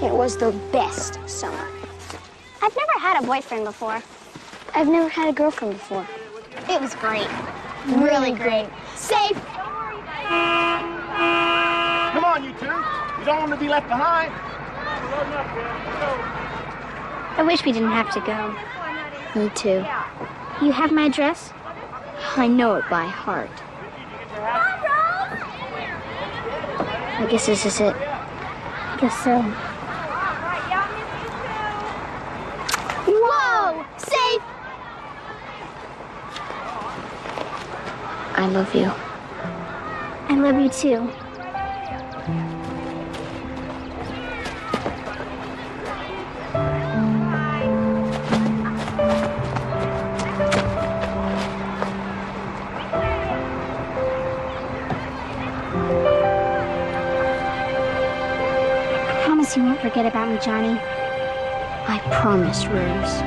It was the best summer. I've never had a boyfriend before. I've never had a girlfriend before. It was great. Really great. Safe. Come on, you two. You don't want to be left behind. I wish we didn't have to go. Me too. You have my address? I know it by heart. I guess this is it. I guess so. Whoa! Safe! I love you. I love you too. You won't forget about me, Johnny. I promise, Rose.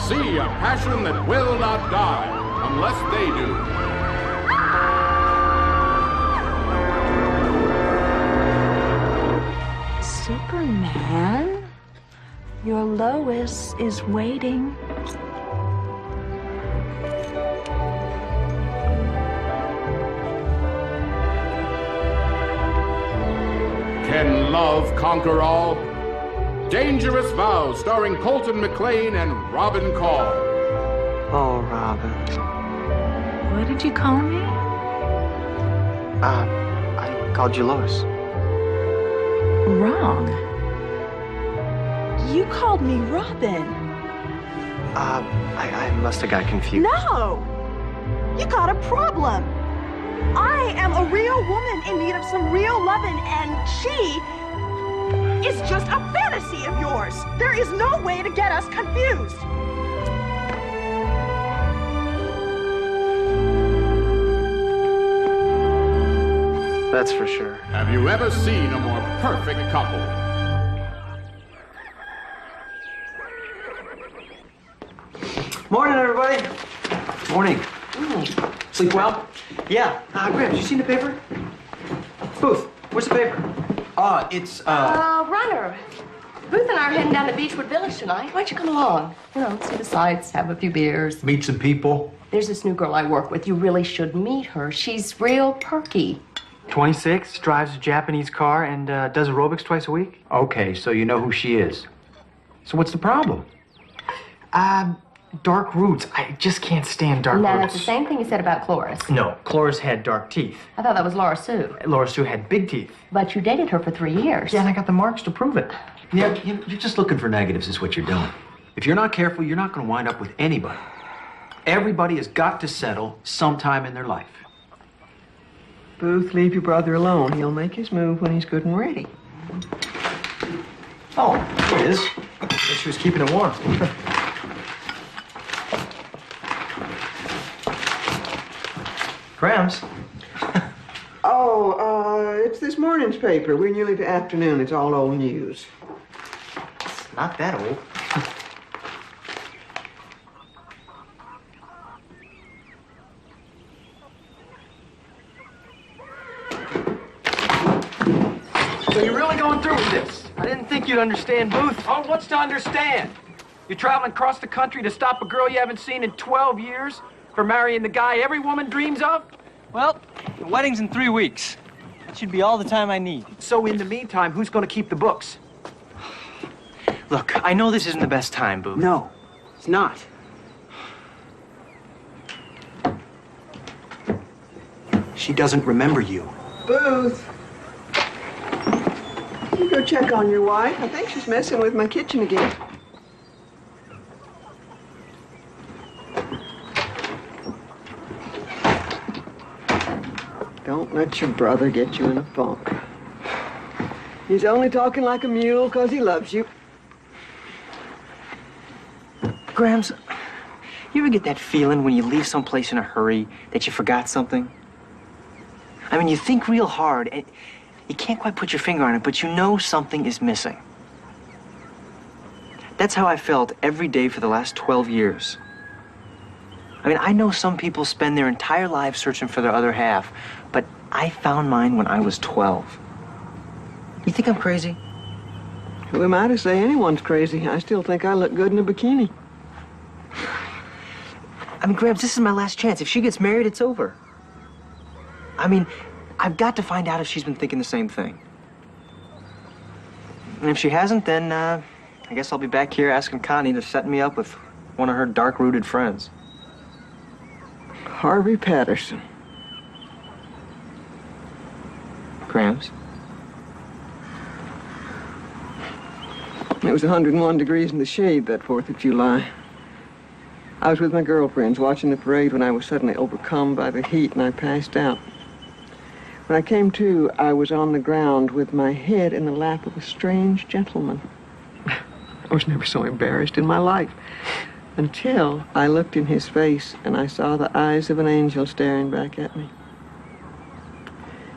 See a passion that will not die unless they do. Superman? Your Lois is waiting. Can love conquer all? Dangerous Vows, starring Colton McClain and Robin Call. Oh, Robin. What did you call me? I called you Lois. Wrong. You called me Robin. I must have got confused. No! You got a problem. I am a real woman in need of some real loving, and she is just a fantasy of yours. There is no way to get us confused. That's for sure. Have you ever seen a more perfect couple? Morning, everybody. Morning. Sleep well? Yeah. Graham, you seen the paper? Booth, where's the paper? It's, Runner. Ruth and I are heading down to Beechwood Village tonight. Why don't you come along? You know, see the sights, have a few beers. Meet some people. There's this new girl I work with. You really should meet her. She's real perky. 26, drives a Japanese car, and does aerobics twice a week. Okay, so you know who she is. So what's the problem? Dark roots. I just can't stand dark Now, roots. that's the same thing you said about Cloris. No, Cloris had dark teeth. I thought that was Laura Sue. Laura Sue had big teeth. But you dated her for 3 years. Yeah, and I got the marks to prove it. Yeah, you're just looking for negatives is what you're doing. If you're not careful, you're not going to wind up with anybody. Everybody has got to settle sometime in their life. Booth, leave your brother alone. He'll make his move when he's good and ready. Oh, here it is. Guess she was keeping it warm. Grams. It's this morning's paper. We're nearly to afternoon. It's all old news. It's not that old. So you're really going through with this? I didn't think you'd understand, Booth. Oh, what's to understand? You're traveling across the country to stop a girl you haven't seen in 12 years for marrying the guy every woman dreams of? Well, the wedding's in 3 weeks. That should be all the time I need. So in the meantime, who's going to keep the books? Look, I know this isn't the best time, Booth. No, it's not. She doesn't remember you. Booth. You go check on your wife. I think she's messing with my kitchen again. Don't let your brother get you in a funk. He's only talking like a mule because he loves you. Grams, you ever get that feeling when you leave someplace in a hurry that you forgot something? I mean, you think real hard and you can't quite put your finger on it, but you know something is missing. That's how I felt every day for the last 12 years. I mean, I know some people spend their entire lives searching for their other half, but I found mine when I was 12. You think I'm crazy? Who am I to say anyone's crazy? I still think I look good in a bikini. I mean, Gramps, this is my last chance. If she gets married, it's over. I mean, I've got to find out if she's been thinking the same thing. And if she hasn't, then I guess I'll be back here asking Connie to set me up with one of her dark-rooted friends. Harvey Patterson. Gramps? It was 101 degrees in the shade that 4th of July. I was with my girlfriends watching the parade when I was suddenly overcome by the heat and I passed out. When I came to, I was on the ground with my head in the lap of a strange gentleman. I was never so embarrassed in my life until I looked in his face and I saw the eyes of an angel staring back at me.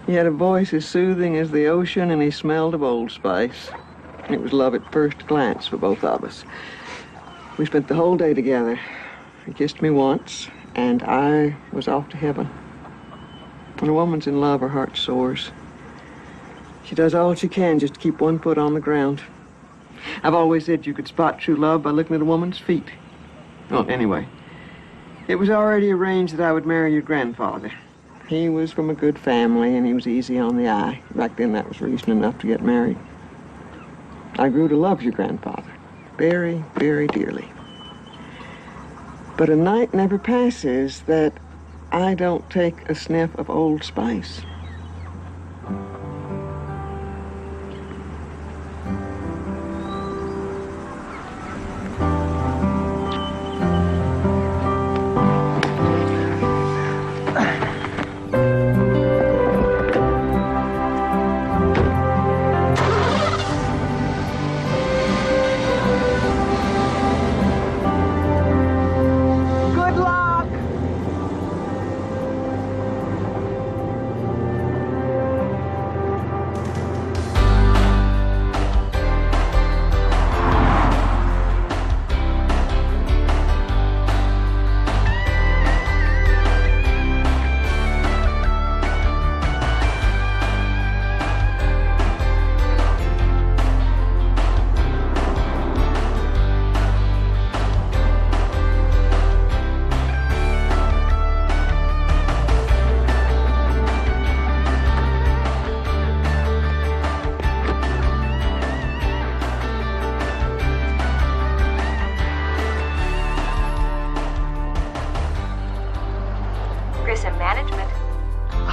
He had a voice as soothing as the ocean and he smelled of Old Spice. It was love at first glance for both of us. We spent the whole day together. He kissed me once, and I was off to heaven. When a woman's in love, her heart soars. She does all she can just to keep one foot on the ground. I've always said you could spot true love by looking at a woman's feet. Well, anyway, it was already arranged that I would marry your grandfather. He was from a good family, and he was easy on the eye. Back then, that was reason enough to get married. I grew to love your grandfather very, very dearly. But a night never passes that I don't take a sniff of Old Spice.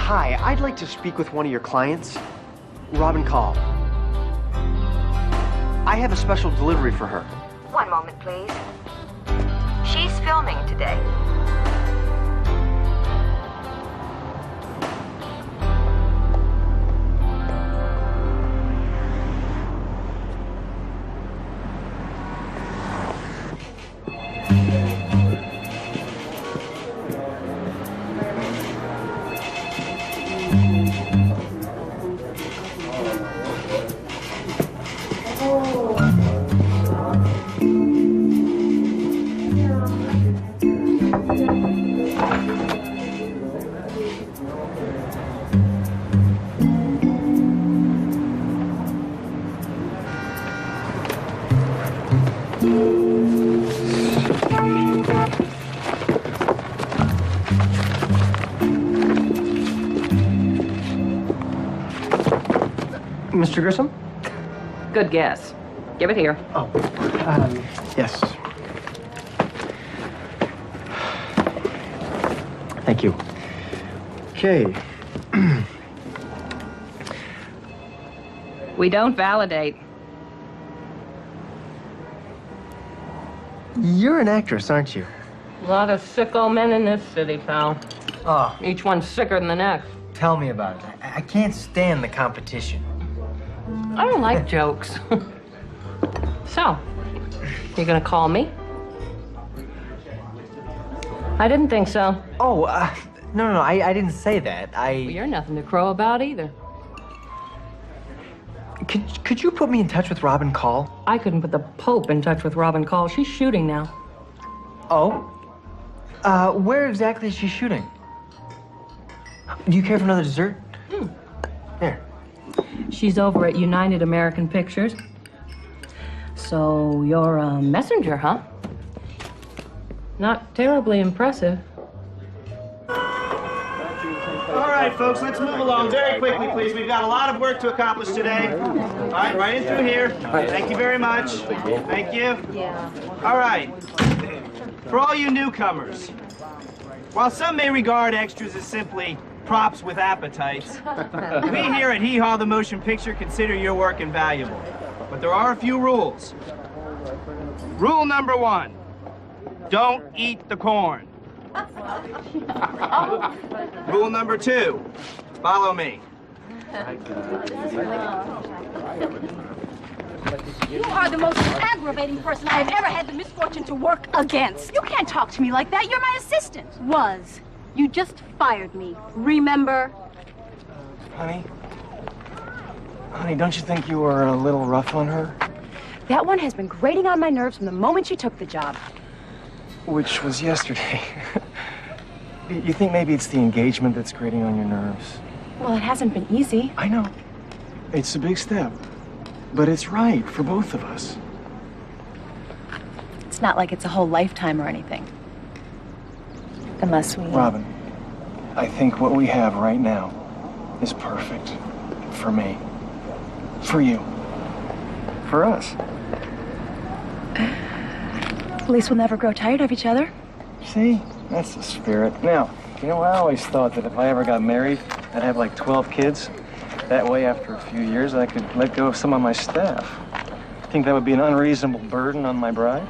Hi, I'd like to speak with one of your clients, Robin Call. I have a special delivery for her. One moment, please. She's filming today. Mr. Grissom? Good guess. Give it here. Oh, yes. Thank you. Okay. We don't validate. You're an actress, aren't you? A lot of sicko men in this city, pal. Oh, Each one's sicker than the next. tell me about it. I can't stand the competition. I don't like jokes. So, you gonna call me? I didn't think so. Oh, no, I didn't say that. Well, you're nothing to crow about either. Could you put me in touch with Robin Call? I couldn't put the Pope in touch with Robin Call. She's shooting now. Oh? Where exactly is she shooting? Do you care for another dessert? There. She's over at United American Pictures. So you're a messenger, huh? Not terribly impressive. All right, folks, let's move along very quickly, please. We've got a lot of work to accomplish today. All right in through here. Thank you very much. Thank you. Yeah. All right. For all you newcomers, while some may regard extras as simply props with appetites, we here at Hee Haw the Motion Picture consider your work invaluable. But there are a few rules. Rule number 1, don't eat the corn. Rule number 2, follow me. You are the most aggravating person I have ever had the misfortune to work against. You can't talk to me like that. You're my assistant. Was. You just fired me. Remember? Honey, don't you think you were a little rough on her? That one has been grating on my nerves from the moment she took the job. Which was yesterday. You think maybe it's the engagement that's grating on your nerves? Well, it hasn't been easy. I know. It's a big step. But it's right for both of us. It's not like it's a whole lifetime or anything. Unless we... Robin, I think what we have right now is perfect. For me. For you. For us. At least we'll never grow tired of each other. See? That's the spirit. Now, you know, I always thought that if I ever got married, I'd have like 12 kids. That way, after a few years, I could let go of some of my staff. Think that would be an unreasonable burden on my bride?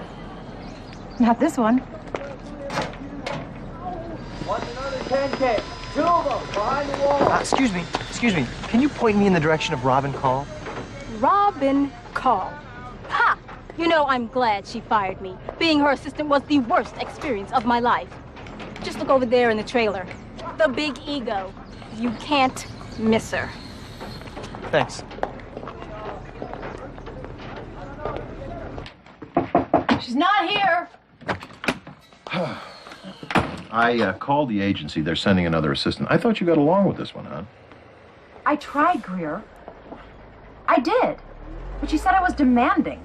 Not this one. Want another 10K? 2 of them, behind the wall. Excuse me. Can you point me in the direction of Robin Call? Robin Call. Ha! You know, I'm glad she fired me. Being her assistant was the worst experience of my life. Just look over there in the trailer. The big ego. You can't miss her. Thanks. She's not here. I called the agency. They're sending another assistant. I thought you got along with this one, huh? I tried, Greer. I did. But she said I was demanding.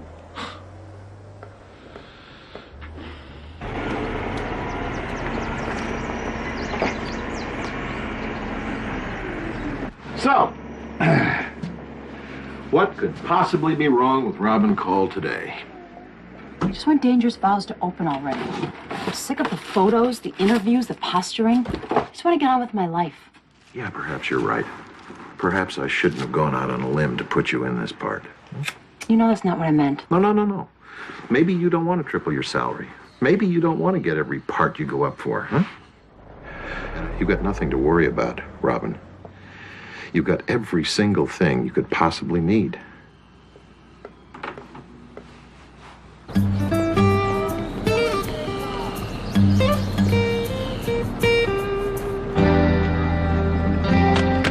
So, what could possibly be wrong with Robin Call today? I just want Dangerous Vows to open already. I'm sick of the photos, the interviews, the posturing. I just want to get on with my life. Yeah, perhaps you're right. Perhaps I shouldn't have gone out on a limb to put you in this part. You know that's not what I meant. No. Maybe you don't want to triple your salary. Maybe you don't want to get every part you go up for, huh? You've got nothing to worry about, Robin. You've got every single thing you could possibly need.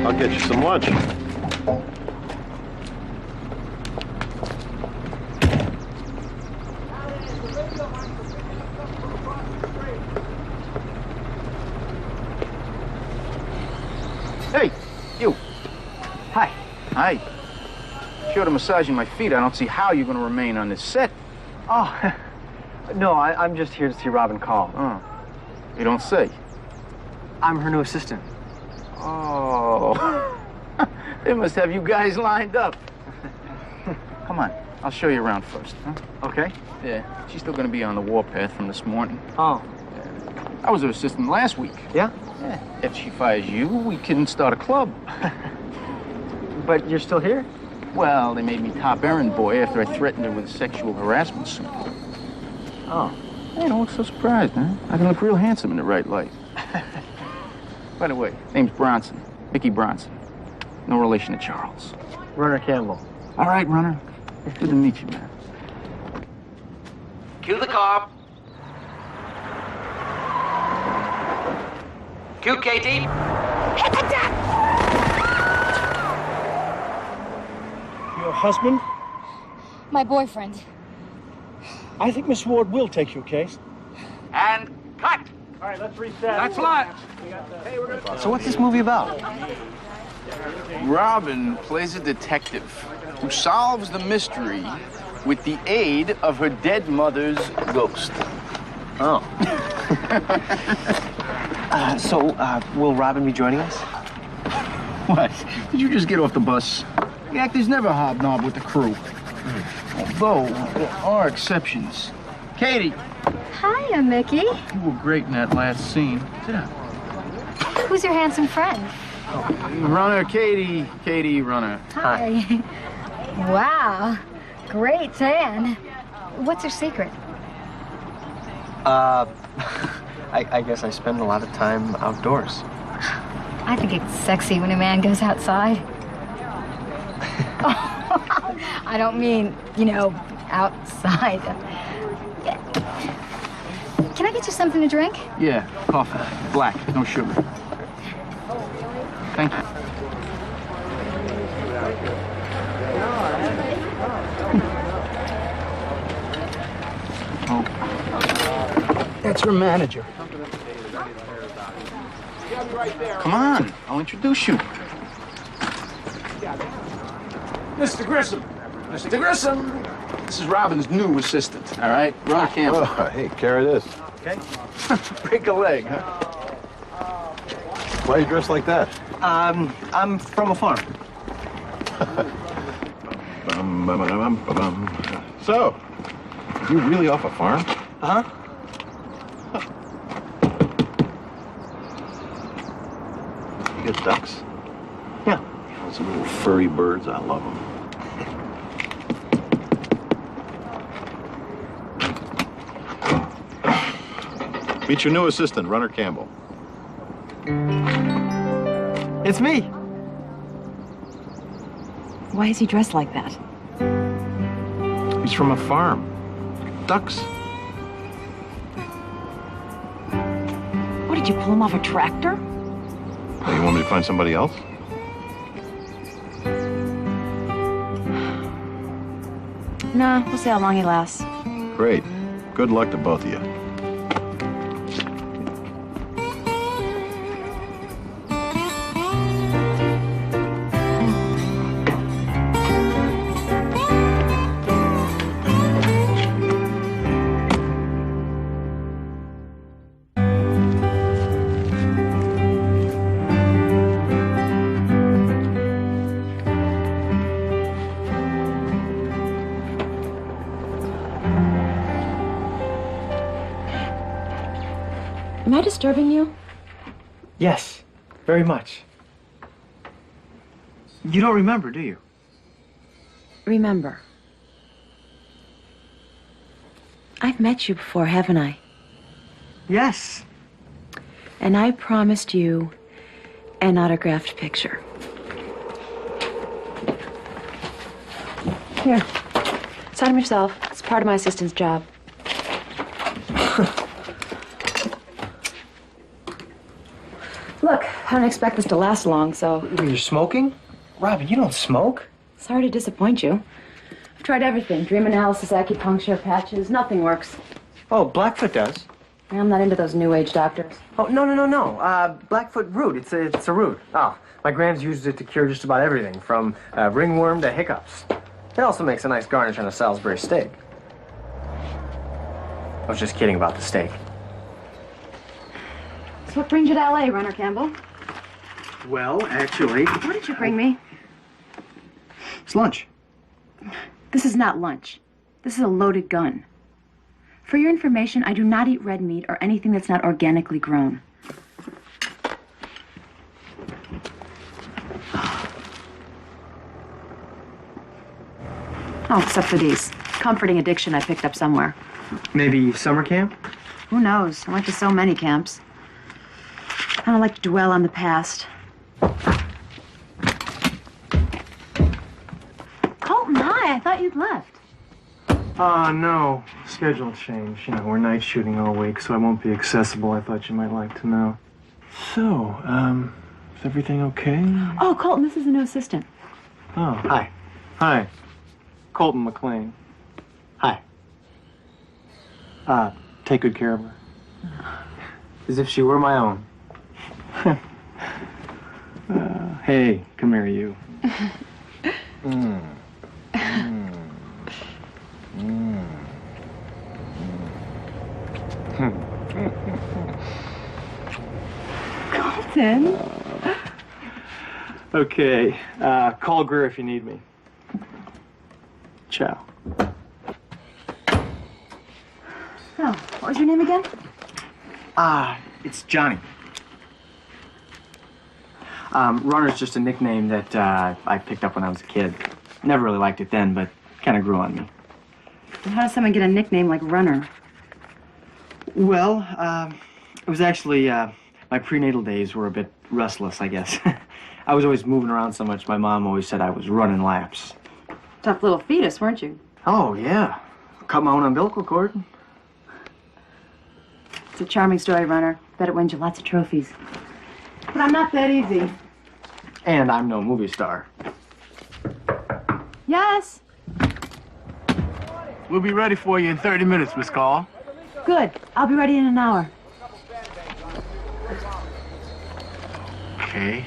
I'll get you some lunch. Hey, you. Hi. Hi. Short of massaging my feet, I don't see how you're going to remain on this set. Oh, no, I'm just here to see Robin Call. Oh, you don't say. I'm her new assistant. Oh, they must have you guys lined up. Come on, I'll show you around first, huh? Okay. Yeah, she's still going to be on the warpath from this morning. Oh. I was her assistant last week. Yeah? Yeah. If she fires you, we can start a club. But you're still here? Well, they made me top errand boy after I threatened her with a sexual harassment suit. Oh. Hey, don't look so surprised, man. I can look real handsome in the right light. By the way, name's Bronson. Mickey Bronson. No relation to Charles. Runner Campbell. All right, Runner. Good to meet you, man. Cue the car. Cue Katie. Hit the deck! Your husband? My boyfriend. I think Miss Ward will take your case. And cut! All right, let's reset. That's lot. So what's this movie about? Robin plays a detective who solves the mystery with the aid of her dead mother's ghost. Oh. Will Robin be joining us? What? Did you just get off the bus? The actors never hobnob with the crew. Although, there are exceptions. Katie! Hiya, Mickey. You were great in that last scene. Sit down. Who's your handsome friend? Runner, Katie. Katie, Runner. Hi. Wow. Great tan. What's your secret? I guess I spend a lot of time outdoors. I think it's sexy when a man goes outside. I don't mean, outside. Can I get you something to drink? Yeah, coffee. Black, no sugar. Thank you. Oh. That's her manager. Come on, I'll introduce you. Mr. Grissom. Mr. Grissom. This is Robin's new assistant, all right? Runner Campbell. Oh, hey, carry this. Okay. Break a leg, huh? Why are you dressed like that? I'm from a farm. So, you really off a farm? Uh-huh. You get ducks? Yeah. Those little furry birds, I love them. Meet your new assistant, Runner Campbell. It's me. Why is he dressed like that? He's from a farm. Ducks. What, did you pull him off a tractor? Hey, you want me to find somebody else? Nah, we'll see how long he lasts. Great. Good luck to both of you. Am I disturbing you? Yes, very much. You don't remember, do you? Remember. I've met you before, haven't I? Yes. And I promised you an autographed picture. Here. Sign them yourself. It's part of my assistant's job. Look, I don't expect this to last long, so... You're smoking? Robin, you don't smoke. Sorry to disappoint you. I've tried everything. Dream analysis, acupuncture, patches. Nothing works. Oh, Blackfoot does. I'm not into those new age doctors. Oh, no. Blackfoot root. It's a root. Oh, my grand's used it to cure just about everything, from ringworm to hiccups. It also makes a nice garnish on a Salisbury steak. I was just kidding about the steak. So what brings you to L.A., Runner Campbell? Well, actually... What did you bring me? It's lunch. This is not lunch. This is a loaded gun. For your information, I do not eat red meat or anything that's not organically grown. Oh, except for these. Comforting addiction I picked up somewhere. Maybe summer camp? Who knows? I went to so many camps. I don't like to dwell on the past. Colton, hi. I thought you'd left. No. Schedule changed. You know, we're night shooting all week, so I won't be accessible. I thought you might like to know. So, is everything okay? Oh, Colton, this is a new assistant. Oh, hi. Hi. Colton McLean. Hi. Take good care of her. As if she were my own. Hey, come here, you. Colton. Okay, call Greer if you need me. Ciao. Oh, what was your name again? It's Johnny. Runner's just a nickname that I picked up when I was a kid. Never really liked it then, but kind of grew on me. And how does someone get a nickname like Runner? Well, it was actually, my prenatal days were a bit restless, I guess. I was always moving around so much, my mom always said I was running laps. Tough little fetus, weren't you? Oh, yeah. Cut my own umbilical cord. It's a charming story, Runner. Bet it wins you lots of trophies. But I'm not that easy. And I'm no movie star. Yes? We'll be ready for you in 30 minutes, Miss Call. Good. I'll be ready in an hour. Okay.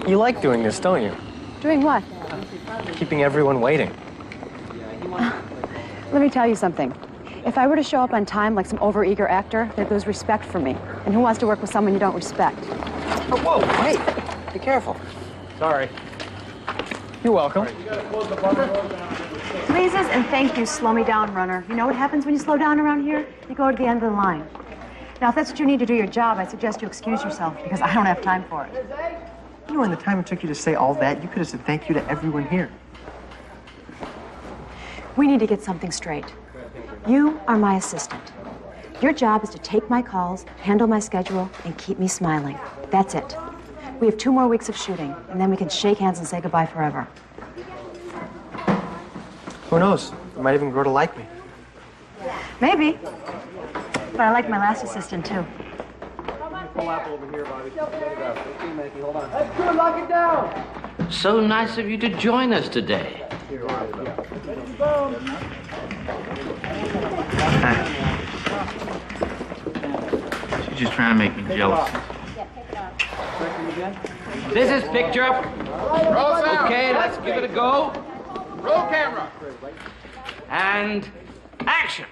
You like doing this, don't you? Doing what? Keeping everyone waiting. Let me tell you something. If I were to show up on time like some overeager actor, they'd lose respect for me. And who wants to work with someone you don't respect? Oh, whoa, hey, be careful. Sorry. You're welcome. Pleases and thank you slow me down, Runner. You know what happens when you slow down around here? You go to the end of the line. Now, if that's what you need to do your job, I suggest you excuse yourself because I don't have time for it. You know, in the time it took you to say all that, you could have said thank you to everyone here. We need to get something straight. You are my assistant. Your job is to take my calls, handle my schedule, and keep me smiling. That's it. We have 2 more weeks of shooting, and then we can shake hands and say goodbye forever. Who knows? You might even grow to like me. Maybe. But I like my last assistant, too. Pull up over here, Bobby. Hold on. That's good, lock it down. So nice of you to join us today. She's just trying to make me jealous. This is picture. Roll sound. Okay, let's give it a go. Roll camera. And action.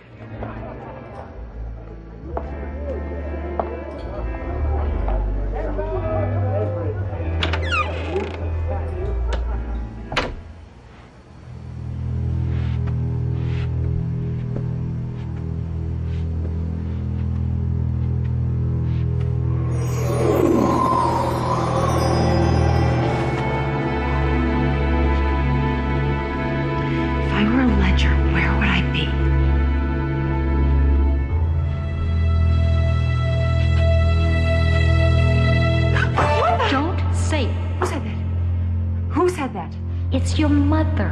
It's your mother.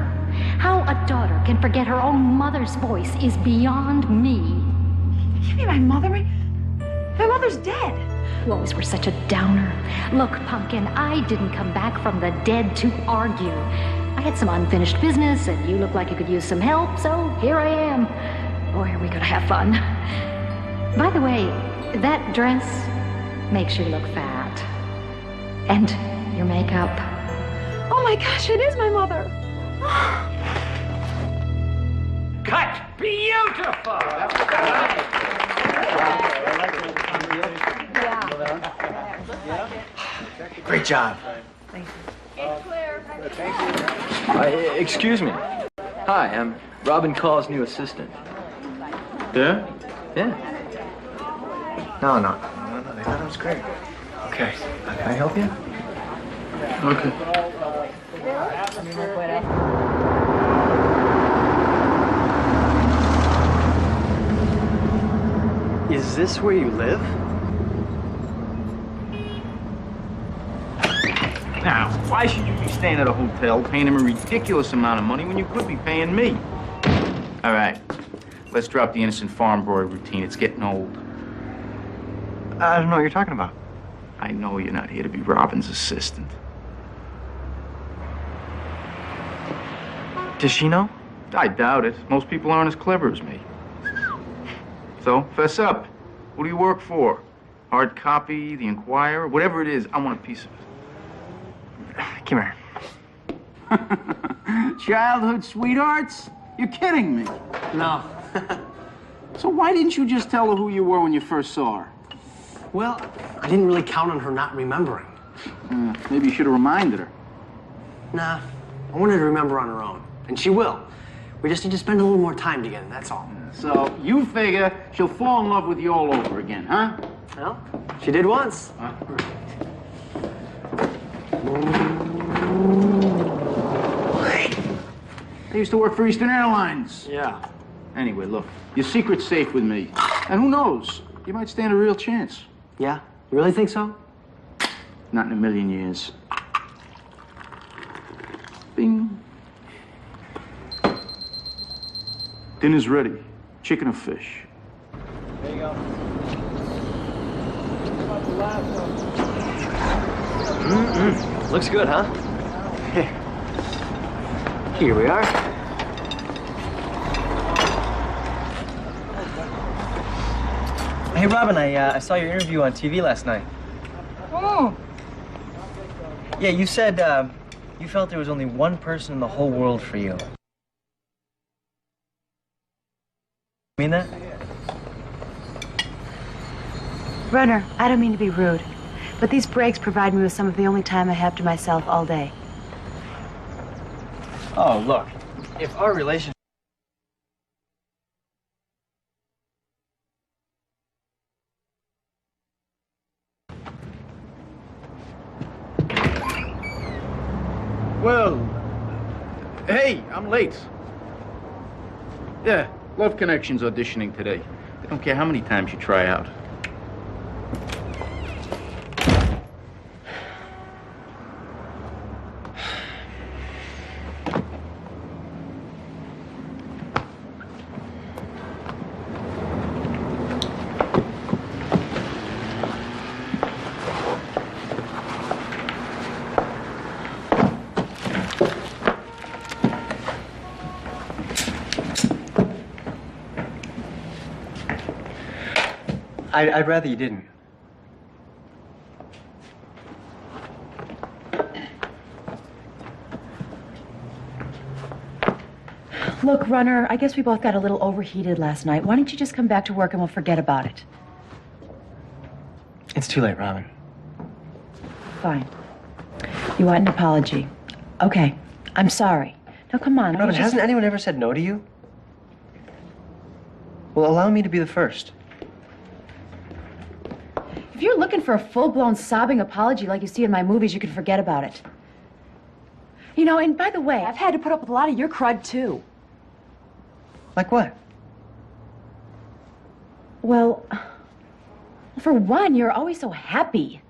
How a daughter can forget her own mother's voice is beyond me. You mean my mother? My mother's dead. You always were such a downer. Look, Pumpkin, I didn't come back from the dead to argue. I had some unfinished business, and you look like you could use some help, so here I am. Boy, are we gonna have fun. By the way, that dress makes you look fat. And your makeup. Oh my gosh, it is my mother. Cut! Beautiful! Great job. Thank you. Excuse me. Hi, I'm Robin Call's new assistant. Yeah? Yeah. No, they thought it was great. Okay, can I help you? Okay. Is this where you live? Now, why should you be staying at a hotel paying him a ridiculous amount of money when you could be paying me? All right, let's drop the innocent farm boy routine. It's getting old. I don't know what you're talking about. I know you're not here to be Robin's assistant. Does she know? I doubt it. Most people aren't as clever as me. So, fess up. Who do you work for? Hard copy, the Inquirer, whatever it is, I want a piece of it. Come here. Childhood sweethearts? You're kidding me. No. So why didn't you just tell her who you were when you first saw her? Well, I didn't really count on her not remembering. Maybe you should have reminded her. Nah, I want her to remember on her own. And she will. We just need to spend a little more time together, that's all. So you figure she'll fall in love with you all over again, huh? Well, she did once. I used to work for Eastern Airlines. Yeah. Anyway, look, your secret's safe with me. And who knows? You might stand a real chance. Yeah? You really think so? Not in a million years. Bing. Dinner's ready. Chicken or fish? There you go. Looks good, huh? Here we are. Hey, Robin, I saw your interview on TV last night. Oh. Yeah, you said you felt there was only one person in the whole world for you. Mean that? Runner, I don't mean to be rude, but these breaks provide me with some of the only time I have to myself all day. Oh, look, if our relationship... Well, hey, I'm late. Yeah, Love Connection's auditioning today. They don't care how many times you try out. I'd rather you didn't. Look, Runner, I guess we both got a little overheated last night. Why don't you just come back to work and we'll forget about it? It's too late, Robin. Fine. You want an apology? Okay. I'm sorry. Now, come on. Robin, hasn't anyone ever said no to you? Well, allow me to be the first. If you're looking for a full-blown sobbing apology like you see in my movies, you can forget about it. You know, and by the way, I've had to put up with a lot of your crud, too. Like what? Well, for one, you're always so happy.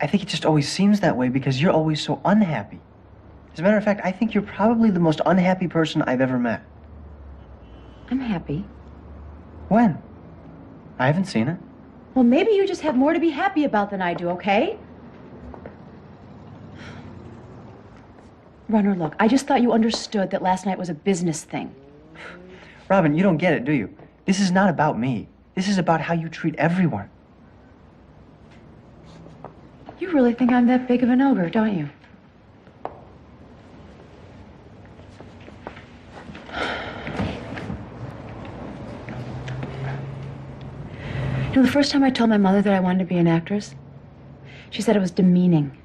I think it just always seems that way because you're always so unhappy. As a matter of fact, I think you're probably the most unhappy person I've ever met. I'm happy. When? I haven't seen it. Well, maybe you just have more to be happy about than I do, okay? Runner, look, I just thought you understood that last night was a business thing. Robin, you don't get it, do you? This is not about me. This is about how you treat everyone. You really think I'm that big of an ogre, don't you? You know, the first time I told my mother that I wanted to be an actress, she said it was demeaning.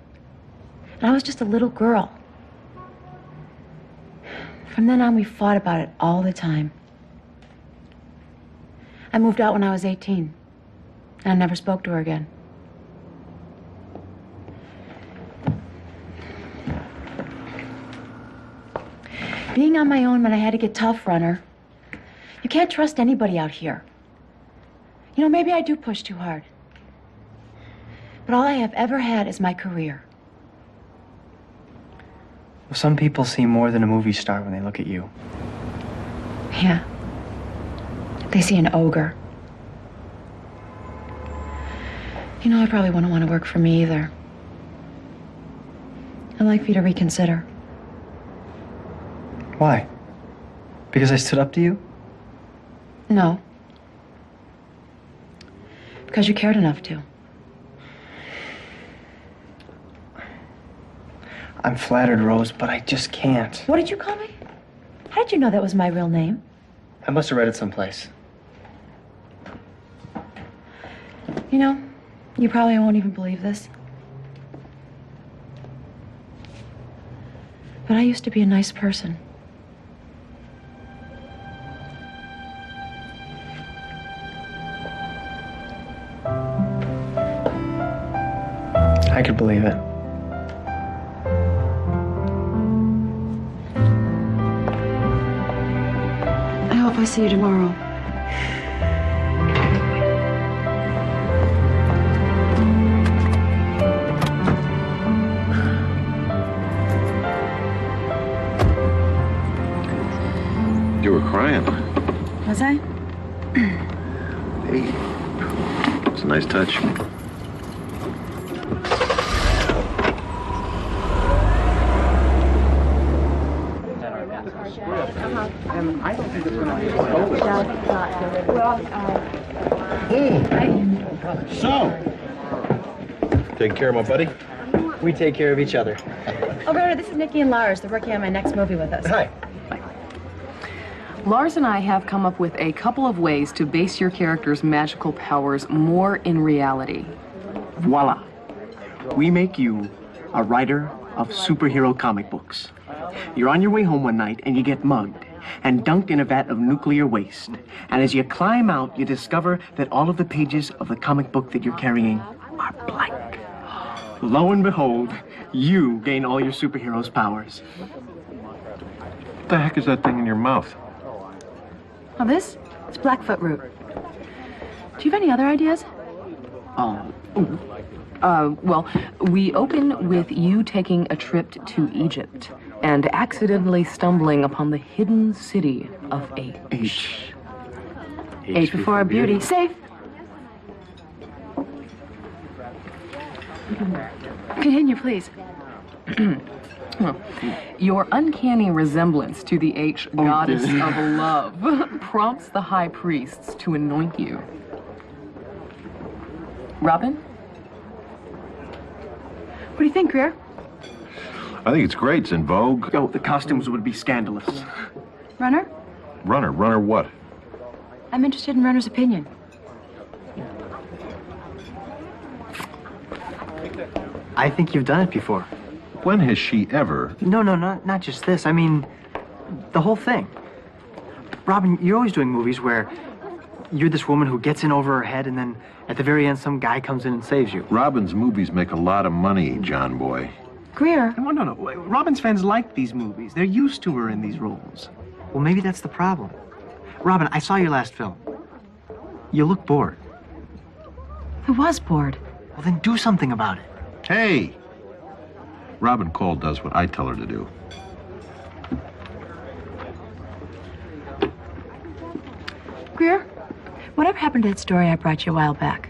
And I was just a little girl. From then on, we fought about it all the time. I moved out when I was 18, and I never spoke to her again. Being on my own meant I had to get tough, Runner. You can't trust anybody out here. You know, maybe I do push too hard. But all I have ever had is my career. Well, some people see more than a movie star when they look at you. Yeah. They see an ogre. You know, I probably wouldn't want to work for me either. I'd like for you to reconsider. Why? Because I stood up to you? No. Because you cared enough to. I'm flattered, Rose, but I just can't. What did you call me? How did you know that was my real name? I must have read it someplace. You know, you probably won't even believe this. But I used to be a nice person. I could believe it. I hope I see you tomorrow. You were crying. Was I? Hey, it's a nice touch. I don't think it's going to be So, taking care of my buddy? We take care of each other. Oh, Rhoda, this is Nikki and Lars. They're working on my next movie with us. Hi. Lars and I have come up with a couple of ways to base your character's magical powers more in reality. Voila. We make you a writer of superhero comic books. You're on your way home one night and you get mugged and dunked in a vat of nuclear waste. And as you climb out, you discover that all of the pages of the comic book that you're carrying are blank. Lo and behold, you gain all your superhero's powers. What the heck is that thing in your mouth? Oh, this? It's Blackfoot root. Do you have any other ideas? Well, we open with you taking a trip to Egypt and accidentally stumbling upon the hidden city of H. H before beauty. Safe. Continue, please. Your uncanny resemblance to the H goddess of love prompts the high priests to anoint you. Robin? What do you think, Greer? I think it's great. It's in vogue. Oh, the costumes would be scandalous. Runner? Runner what? I'm interested in Runner's opinion. I think you've done it before. When has she ever? No, not just this. I mean, the whole thing. Robin, you're always doing movies where you're this woman who gets in over her head and then at the very end some guy comes in and saves you. Robin's movies make a lot of money, John boy. Greer. No. Robin's fans like these movies. They're used to her in these roles. Well, maybe that's the problem. Robin, I saw your last film. You look bored. I was bored. Well, then do something about it. Hey! Robin Cole does what I tell her to do. Greer, whatever happened to that story I brought you a while back?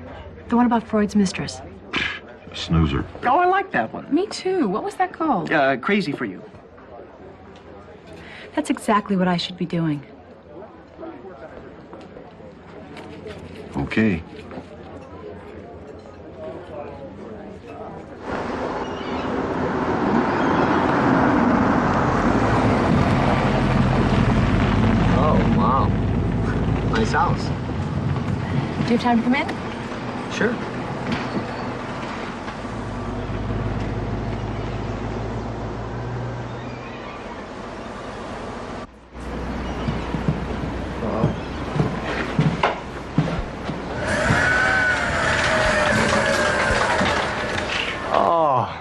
The one about Freud's mistress. Snoozer. Oh, I like that one. Me too. What was that called? Crazy for You. That's exactly what I should be doing. Okay. Oh, wow. Nice house. Do you have time to come in? Sure.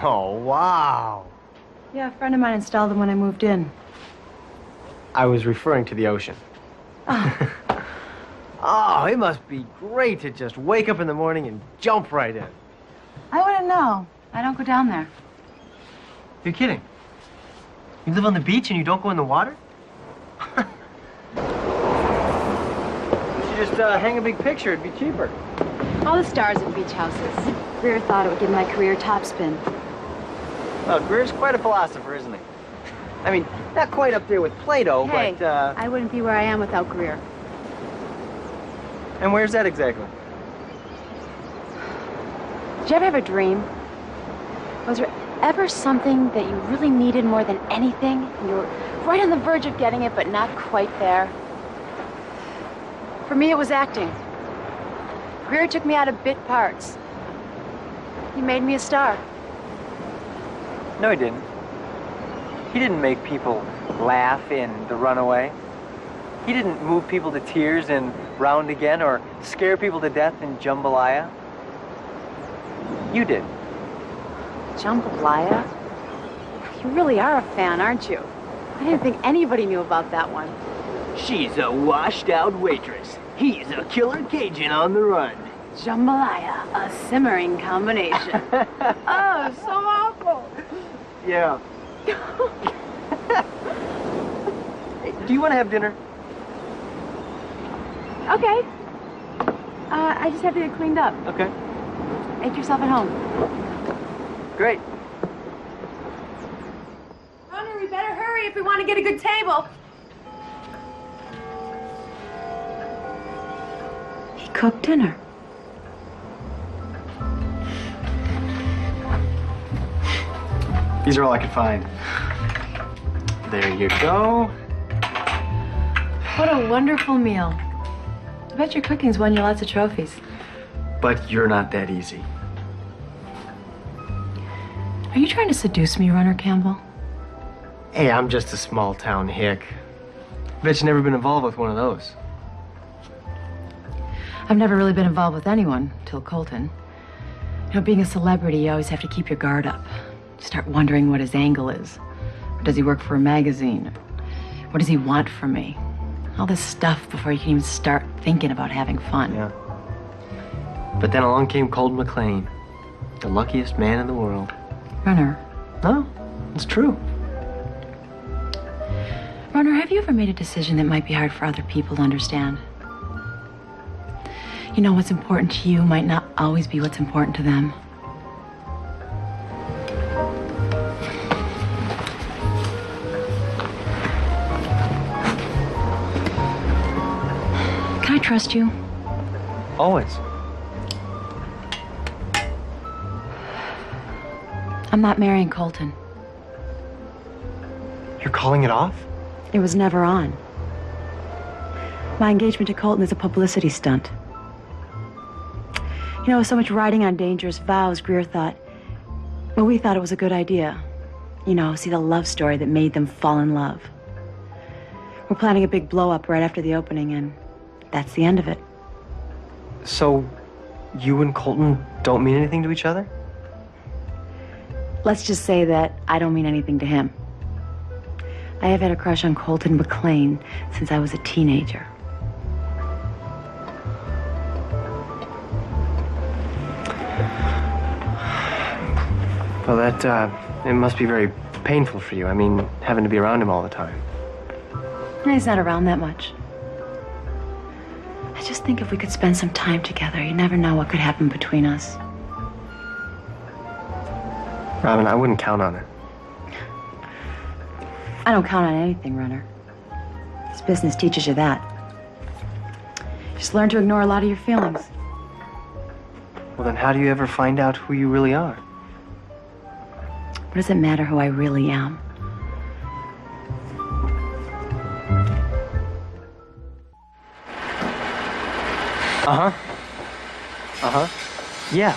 Oh, wow. Yeah, a friend of mine installed them when I moved in. I was referring to the ocean. Oh. Oh, it must be great to just wake up in the morning and jump right in. I wouldn't know. I don't go down there. You're kidding. You live on the beach and you don't go in the water? You should just hang a big picture. It'd be cheaper. All the stars in beach houses. Greer thought it would give my career topspin. Well, Greer's quite a philosopher, isn't he? I mean, not quite up there with Plato, Hey, but, I wouldn't be where I am without Greer. And where's that exactly? Did you ever have a dream? Was there ever something that you really needed more than anything? And you were right on the verge of getting it, but not quite there? For me, it was acting. Greer took me out of bit parts. He made me a star. No, he didn't. He didn't make people laugh in The Runaway. He didn't move people to tears in Round Again or scare people to death in Jambalaya. You did. Jambalaya? You really are a fan, aren't you? I didn't think anybody knew about that one. She's a washed-out waitress. He's a killer Cajun on the run. Jambalaya, a simmering combination. Oh, so awful. Yeah. Hey, do you want to have dinner? Okay. I just have to get cleaned up. Okay. Make yourself at home. Great. Runner, we better hurry if we want to get a good table. He cooked dinner. These are all I could find. There you go. What a wonderful meal. I bet your cooking's won you lots of trophies. But you're not that easy. Are you trying to seduce me, Runner Campbell? Hey, I'm just a small-town hick. Bet you've never been involved with one of those. I've never really been involved with anyone till Colton. You know, being a celebrity, you always have to keep your guard up. You start wondering what his angle is. Or does he work for a magazine? What does he want from me? All this stuff before you can even start thinking about having fun. Yeah. But then along came Colton McLean, the luckiest man in the world. Runner. No, it's true. Runner, have you ever made a decision that might be hard for other people to understand? You know, what's important to you might not always be what's important to them. Can I trust you? Always. I'm not marrying Colton. You're calling it off? It was never on. My engagement to Colton is a publicity stunt. You know, with so much riding on dangerous vows, Greer thought, well, we thought it was a good idea. You know, see the love story that made them fall in love. We're planning a big blow-up right after the opening, and that's the end of it. So, you and Colton don't mean anything to each other? Let's just say that I don't mean anything to him. I have had a crush on Colton McLean since I was a teenager. Well, that, it must be very painful for you. I mean, having to be around him all the time. He's not around that much. I just think if we could spend some time together, you never know what could happen between us. Robin, I wouldn't count on it. I don't count on anything, Runner. This business teaches you that. Just learn to ignore a lot of your feelings. Well, then how do you ever find out who you really are? What does it matter who I really am? Uh-huh. Uh-huh. Yeah.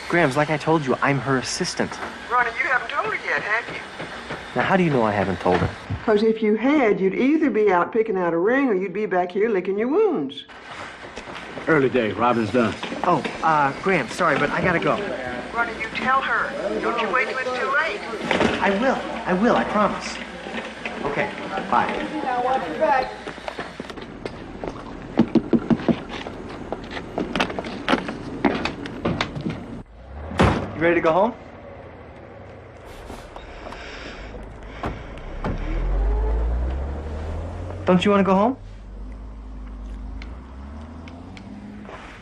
Grams, like I told you, I'm her assistant. Ronnie, you haven't told her yet, have you? Now, how do you know I haven't told her? Because if you had, you'd either be out picking out a ring or you'd be back here licking your wounds. Early day. Robin's done. Oh, Graham, sorry, but I gotta go. Ronnie, you tell her. Don't you wait till it's too late. I will, I promise. Okay. Bye. Now watch your back. You ready to go home? Don't you want to go home?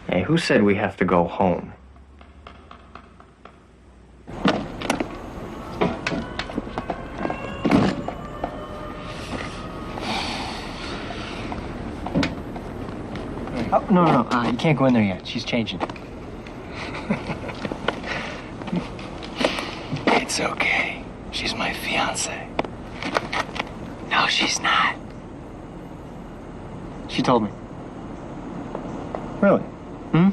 Hey, who said we have to go home? Oh, no, you can't go in there yet. She's changing. It's okay. She's my fiance. No, she's not. She told me. Really? Hmm?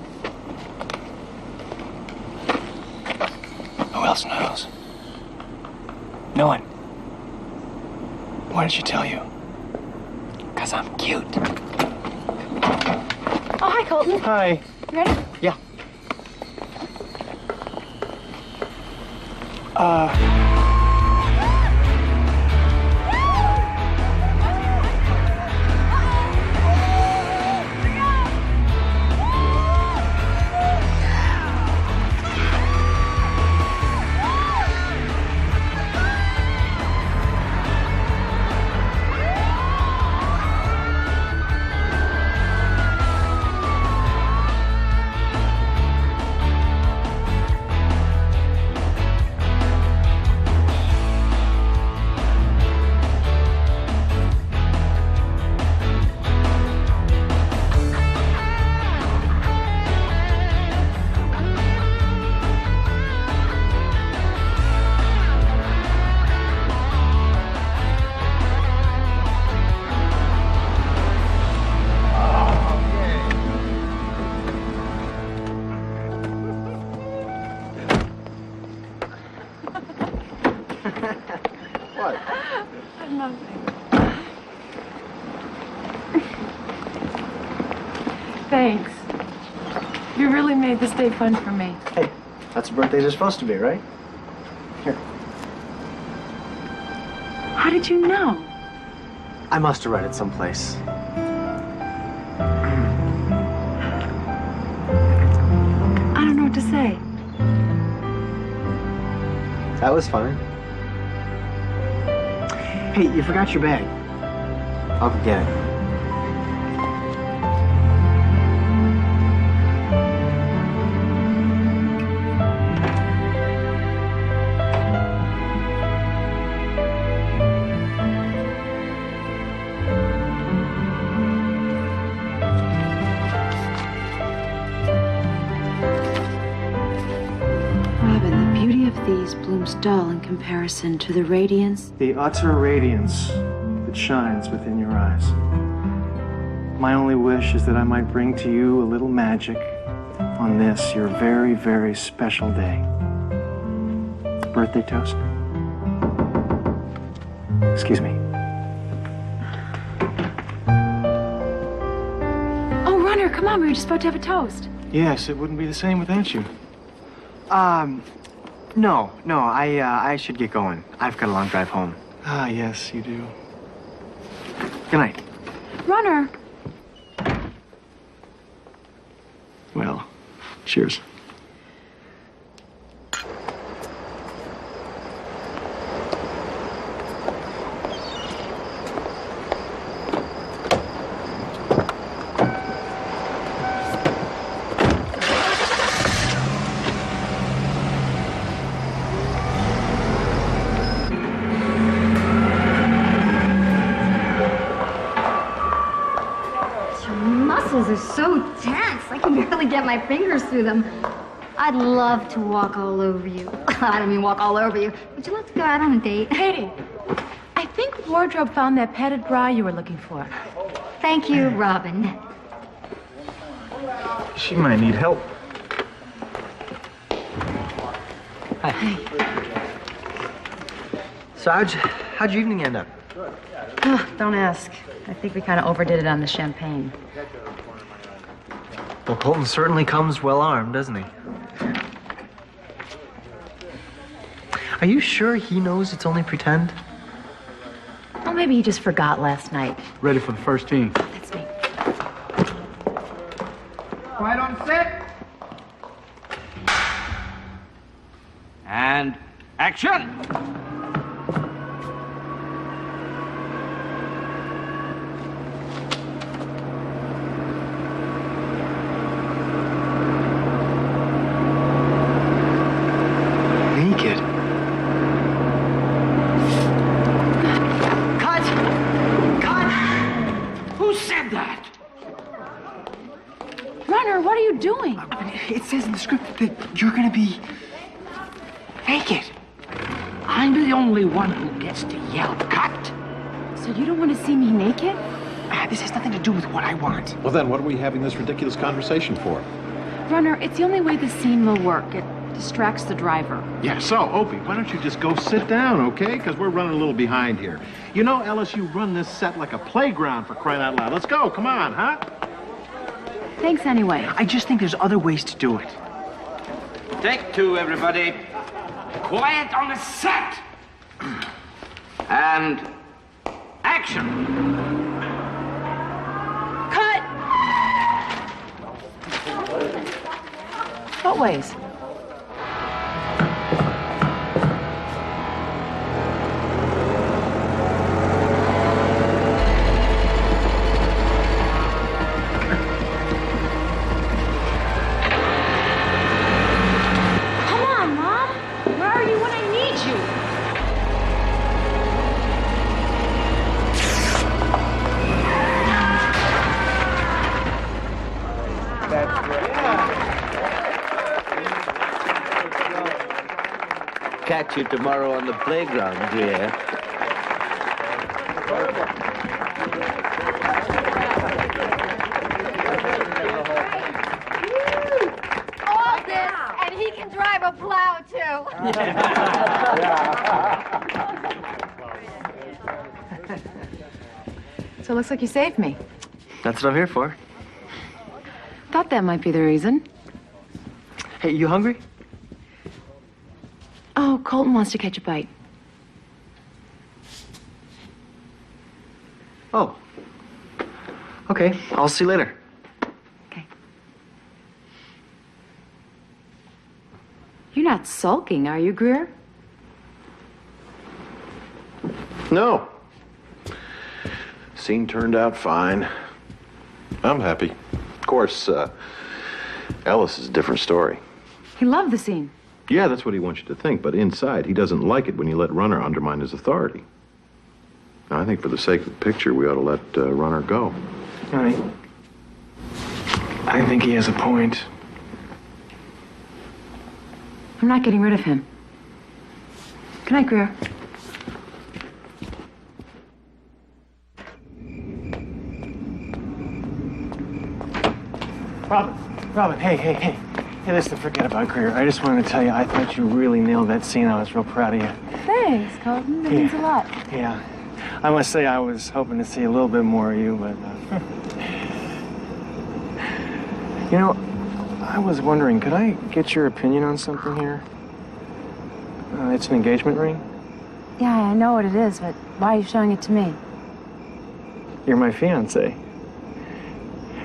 Who else knows? No one. Why did she tell you? 'Cause I'm cute. Oh, hi, Colton. Hi. You ready? Yeah. Thanks. You really made this day fun for me. Hey, that's what birthdays are supposed to be, right? Here. How did you know? I must have read it someplace. I don't know what to say. That was fun. Hey, you forgot your bag. I'll go get it. These blooms dull in comparison to the radiance. The utter radiance that shines within your eyes. My only wish is that I might bring to you a little magic on this, your very, very special day. Birthday toast. Excuse me. Oh, Runner, come on, we were just about to have a toast. Yes, it wouldn't be the same without you. No, I should get going. I've got a long drive home. Ah, yes, you do. Good night. Runner. Well, cheers. Are so tense. I can barely get my fingers through them. I'd love to walk all over you. I don't mean walk all over you. Would you like to go out on a date? Katie, I think Wardrobe found that padded bra you were looking for. Thank you, Robin. She might need help. Hi. So how'd your evening end up? Oh, don't ask. I think we kind of overdid it on the champagne. Well, Colton certainly comes well armed, doesn't he? Are you sure he knows it's only pretend? Well, maybe he just forgot last night. Ready for the first team. That's me. Quiet on set. And action! Naked. Cut! Cut! Who said that? Runner, what are you doing? It says in the script that you're gonna be naked. I'm the only one who gets to yell cut. So you don't want to see me naked? This has nothing to do with what I want. Well, then what are we having this ridiculous conversation for? Runner, it's the only way the scene will work. It distracts the driver. Yeah, so, Opie, why don't you just go sit down, okay? Because we're running a little behind here. You know, Ellis, you run this set like a playground, for crying out loud. Let's go, come on, huh? Thanks anyway. I just think there's other ways to do it. Take two, everybody. Quiet on the set. And action. Cut! What ways? Come on, Mom. Where are you when I need you? Catch you tomorrow on the playground, dear. All this, and he can drive a plow, too. So it looks like you saved me. That's what I'm here for. Thought that might be the reason. Hey, you hungry? Oh, Colton wants to catch a bite. Oh. Okay, I'll see you later. You're not sulking, are you, Greer? No. Scene turned out fine. I'm happy. Of course, Ellis is a different story. He loved the scene. Yeah, that's what he wants you to think, but inside, he doesn't like it when you let Runner undermine his authority. Now, I think for the sake of the picture, we ought to let Runner go. I think he has a point. I'm not getting rid of him. Good night, Greer. Robin, hey. Hey, listen, forget about Greer. I just wanted to tell you, I thought you really nailed that scene. I was real proud of you. Thanks, Colton. That means a lot. Yeah. I must say, I was hoping to see a little bit more of you, but... You know, I was wondering, could I get your opinion on something here? It's an engagement ring. Yeah, I know what it is, but why are you showing it to me? You're my fiancé.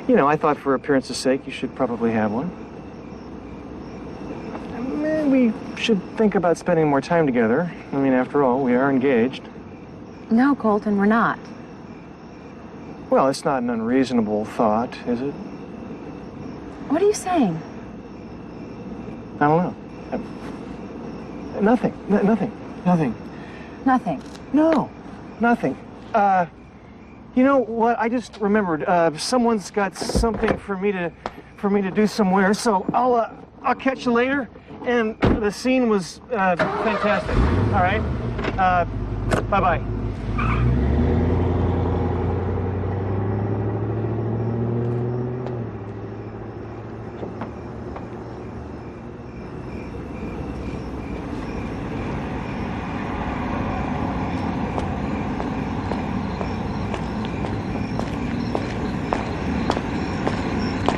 You know, I thought for appearance's sake, you should probably have one. We should think about spending more time together. I mean, after all, we are engaged. No, Colton, we're not. Well, it's not an unreasonable thought, is it? What are you saying? I don't know. Nothing. Nothing. Nothing. No, nothing. You know what? I just remembered. Someone's got something for me to do somewhere. So I'll catch you later. And the scene was fantastic. All right. Bye-bye.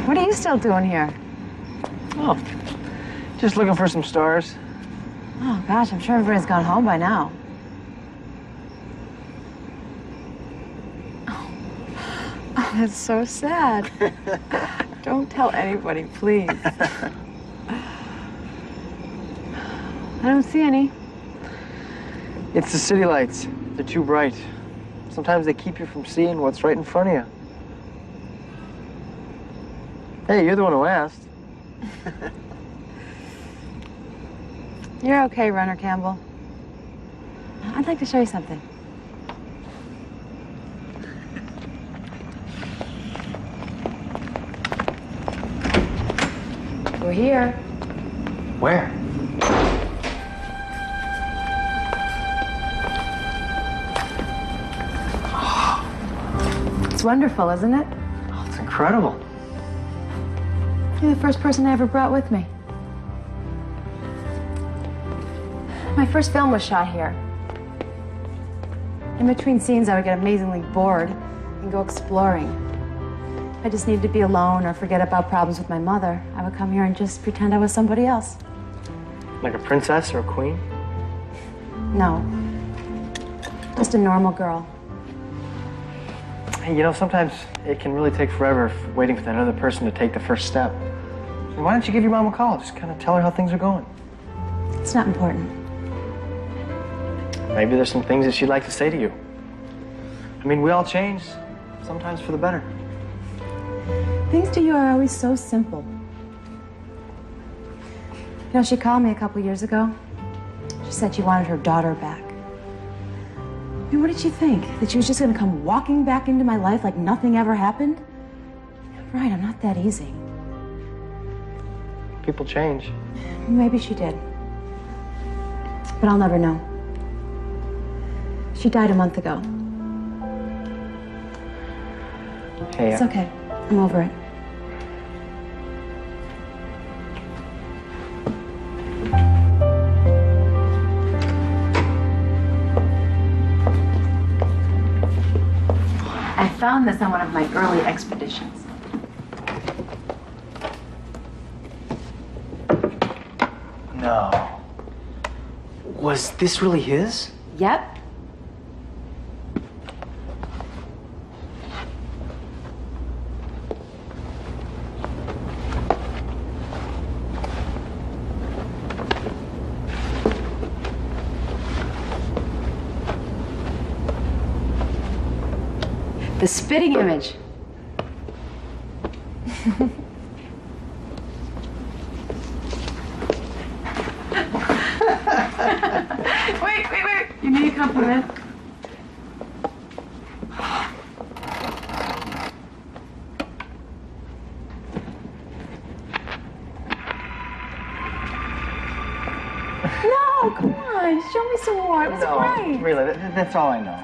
What are you still doing here? Oh, just looking for some stars. Oh, gosh, I'm sure everybody's gone home by now. Oh, that's so sad. Don't tell anybody, please. I don't see any. It's the city lights. They're too bright. Sometimes they keep you from seeing what's right in front of you. Hey, you're the one who asked. You're okay, Runner Campbell. I'd like to show you something. We're here. Where? It's wonderful, isn't it? Oh, it's incredible. You're the first person I ever brought with me. My first film was shot here. In between scenes, I would get amazingly bored and go exploring. If I just needed to be alone or forget about problems with my mother, I would come here and just pretend I was somebody else. Like a princess or a queen? No. Just a normal girl. Hey, you know, sometimes it can really take forever waiting for that other person to take the first step. So why don't you give your mom a call? Just kind of tell her how things are going. It's not important. Maybe there's some things that she'd like to say to you. I mean, we all change, sometimes for the better. Things to you are always so simple. You know, she called me a couple years ago. She said she wanted her daughter back. I mean, what did she think? That she was just going to come walking back into my life like nothing ever happened? Right, I'm not that easy. People change. Maybe she did. But I'll never know. She died a month ago. Hey, It's okay. I'm over it. I found this on one of my early expeditions. No. Was this really his? Yep. The spitting image. Wait. You need a compliment? No, come on. Show me some more. It was great. Really, that's all I know.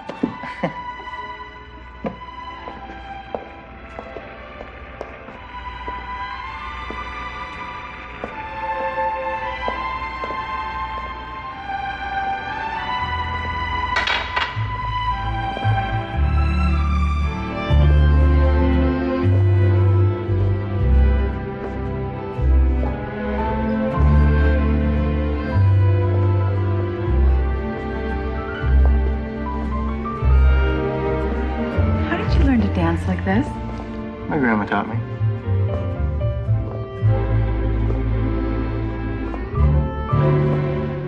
Dance like this? My grandma taught me.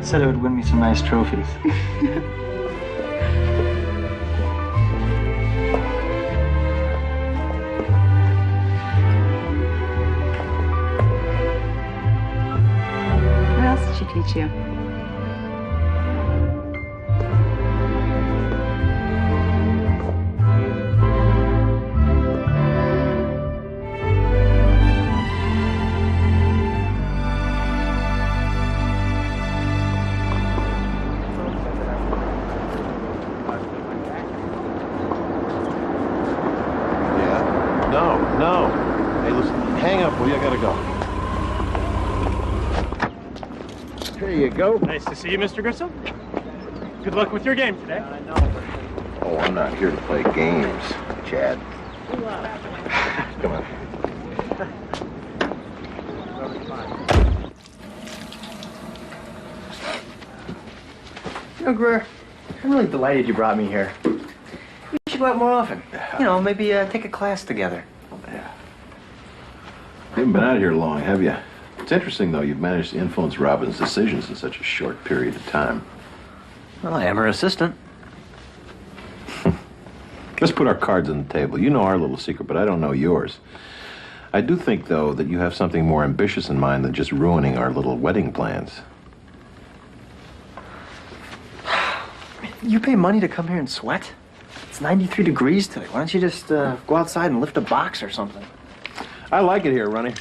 Said it would win me some nice trophies. What else did she teach you? No. Hey, listen, hang up, will you? I gotta go. Here you go. Nice to see you, Mr. Grissom. Good luck with your game today. Oh, I'm not here to play games, Chad. Come on. You know, Greer, I'm really delighted you brought me here. You should go out more often. You know, maybe take a class together. Yeah. You haven't been out here long, have you? It's interesting, though, you've managed to influence Robin's decisions in such a short period of time. Well, I am her assistant. Let's put our cards on the table. You know our little secret, but I don't know yours. I do think, though, that you have something more ambitious in mind than just ruining our little wedding plans. You pay money to come here and sweat? It's 93 degrees today. Why don't you just go outside and lift a box or something? I like it here, Ronnie.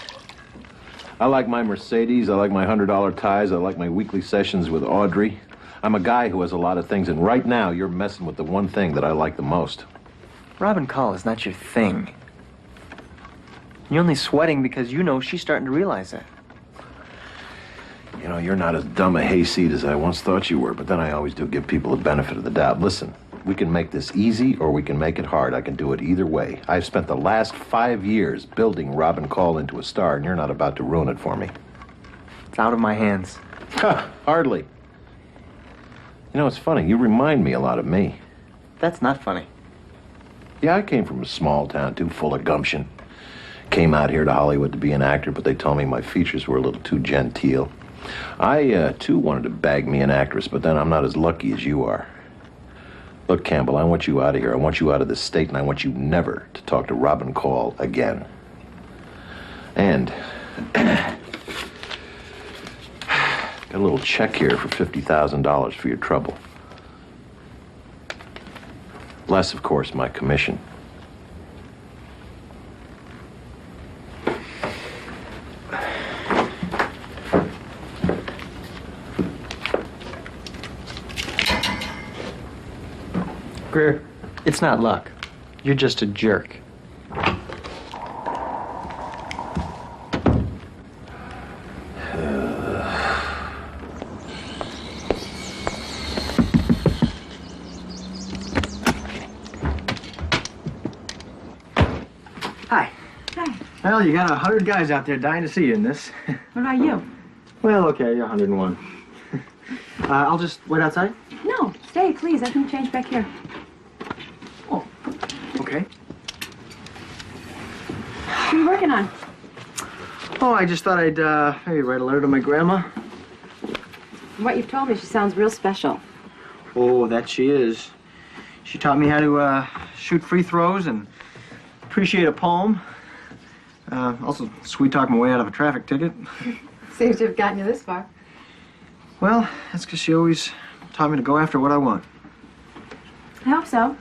I like my Mercedes, I like my $100 ties, I like my weekly sessions with Audrey. I'm a guy who has a lot of things, and right now you're messing with the one thing that I like the most. Robin Call is not your thing. You're only sweating because you know she's starting to realize that. You know, you're not as dumb a hayseed as I once thought you were, but then I always do give people the benefit of the doubt. Listen, we can make this easy or we can make it hard. I can do it either way. I've spent the last 5 years building Robin Call into a star, and you're not about to ruin it for me. It's out of my hands. Hardly. You know, it's funny. You remind me a lot of me. That's not funny. Yeah, I came from a small town, too full of gumption. Came out here to Hollywood to be an actor, but they told me my features were a little too genteel. I, too, wanted to bag me an actress, but then I'm not as lucky as you are. Look, Campbell, I want you out of here. I want you out of this state, and I want you never to talk to Robin Call again. And got a little check here for $50,000 for your trouble. Less, of course, my commission. Greer, it's not luck. You're just a jerk. Hi. Hi. Well, you got 100 guys out there dying to see you in this. What about you? Well, okay, 101. I'll just wait outside? No, stay, please. I can change back here. Okay. What are you working on? Oh, I just thought I'd maybe write a letter to my grandma. From what you've told me, she sounds real special. Oh, that she is. She taught me how to shoot free throws and appreciate a poem. Also, sweet-talk my way out of a traffic ticket. Seems to have gotten you this far. Well, that's because she always taught me to go after what I want. I hope so.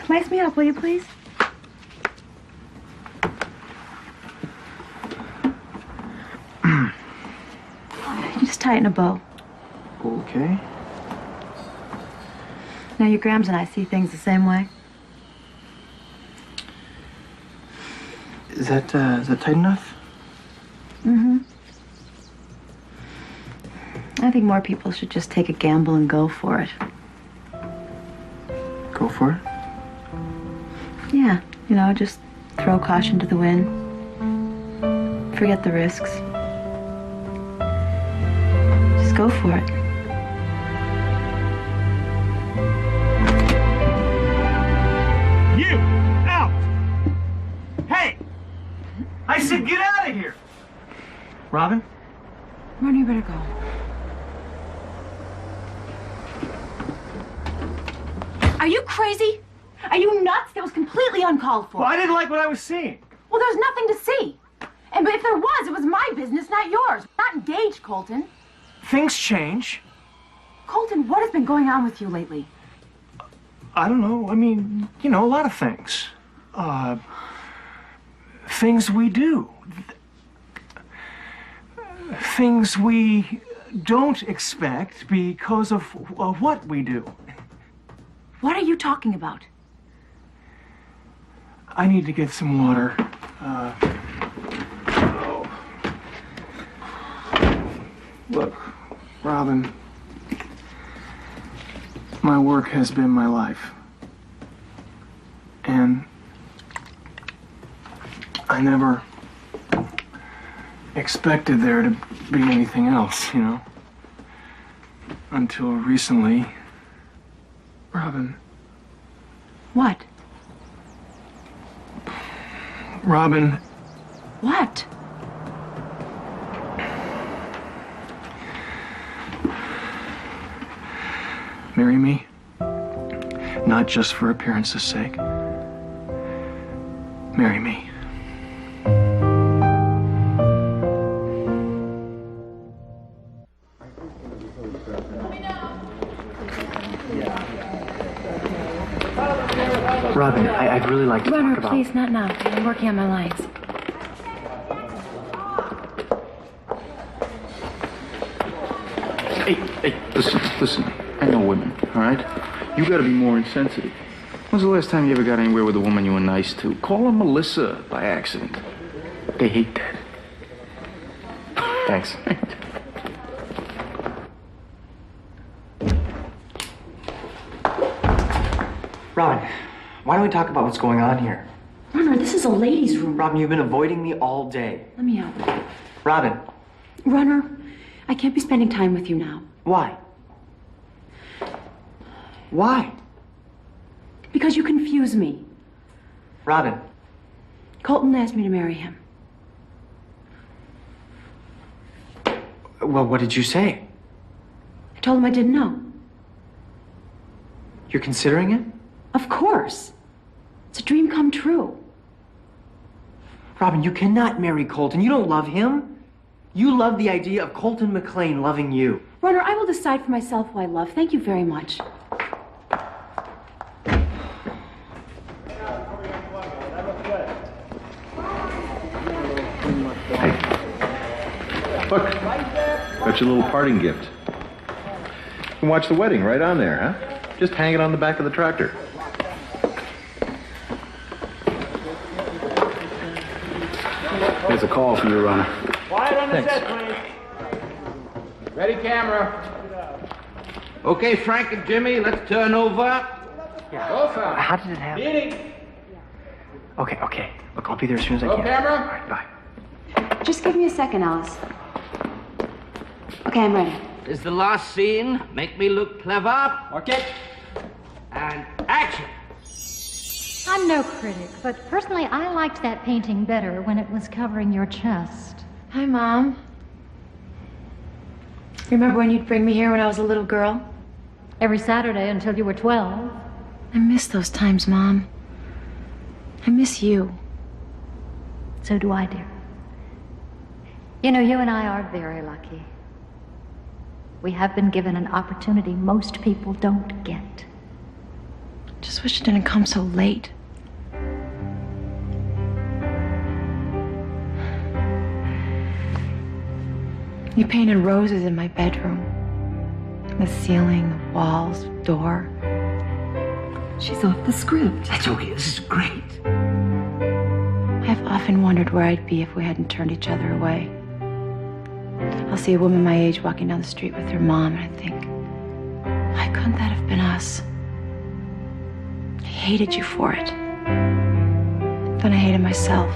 Lace me up, will you, please? Just tie it in a bow. Okay. Now, your Grams and I see things the same way. Is that tight enough? Mm-hmm. I think more people should just take a gamble and go for it. Go for it? Yeah, you know, just throw caution to the wind. Forget the risks. Just go for it. You! Out! Hey! I said get out of here! Robin? Ronnie, you better go. Are you crazy? Are you nuts? That was completely uncalled for. Well, I didn't like what I was seeing. Well, there's nothing to see. And if there was, it was my business, not yours. Not engaged, Colton. Things change. Colton, what has been going on with you lately? I don't know. I mean, you know, a lot of things. Things we do. Things we don't expect because of what we do. What are you talking about? I need to get some water. Look, Robin, my work has been my life. And I never expected there to be anything else, you know? Until recently. Robin, What? Robin, What? marry me. Not just for appearance's sake. Marry me. Robin, I'd really like to Runner, talk about... please, not now. I'm working on my lines. Hey, listen. I know women, all right? You gotta be more insensitive. When's the last time you ever got anywhere with a woman you were nice to? Call her Melissa by accident. They hate that. Thanks. Robin, why don't we talk about what's going on here? Runner, this is a ladies' room. Robin, you've been avoiding me all day. Let me help. Robin. Runner, I can't be spending time with you now. Why? Why? Because you confuse me. Robin. Colton asked me to marry him. Well, what did you say? I told him I didn't know. You're considering it? Of course. It's a dream come true. Robin, you cannot marry Colton. You don't love him. You love the idea of Colton McLean loving you. Runner, I will decide for myself who I love. Thank you very much. Look, got your little parting gift. You can watch the wedding right on there, huh? Just hang it on the back of the tractor. Here's a call from your runner. Quiet on the Thanks. set, please. Ready, camera. Okay, Frank and Jimmy, let's turn over. Go, fella. How did it happen? Meeting. Okay. Look, I'll be there as soon as I Go, can. camera. All right, bye. Just give me a second, Alice. Okay, I'm ready. Is the last scene. Make me look clever. Okay. And action. I'm no critic, but personally, I liked that painting better when it was covering your chest. Hi, Mom. Remember when you'd bring me here when I was a little girl? Every Saturday until you were 12. I miss those times, Mom. I miss you. So do I, dear. You know, you and I are very lucky. We have been given an opportunity most people don't get. Just wish it didn't come so late. You painted roses in my bedroom. The ceiling, the walls, door. She's off the script. That's okay. This is great. I've often wondered where I'd be if we hadn't turned each other away. I'll see a woman my age walking down the street with her mom, and I think, why couldn't that have been us? I hated you for it. Then I hated myself.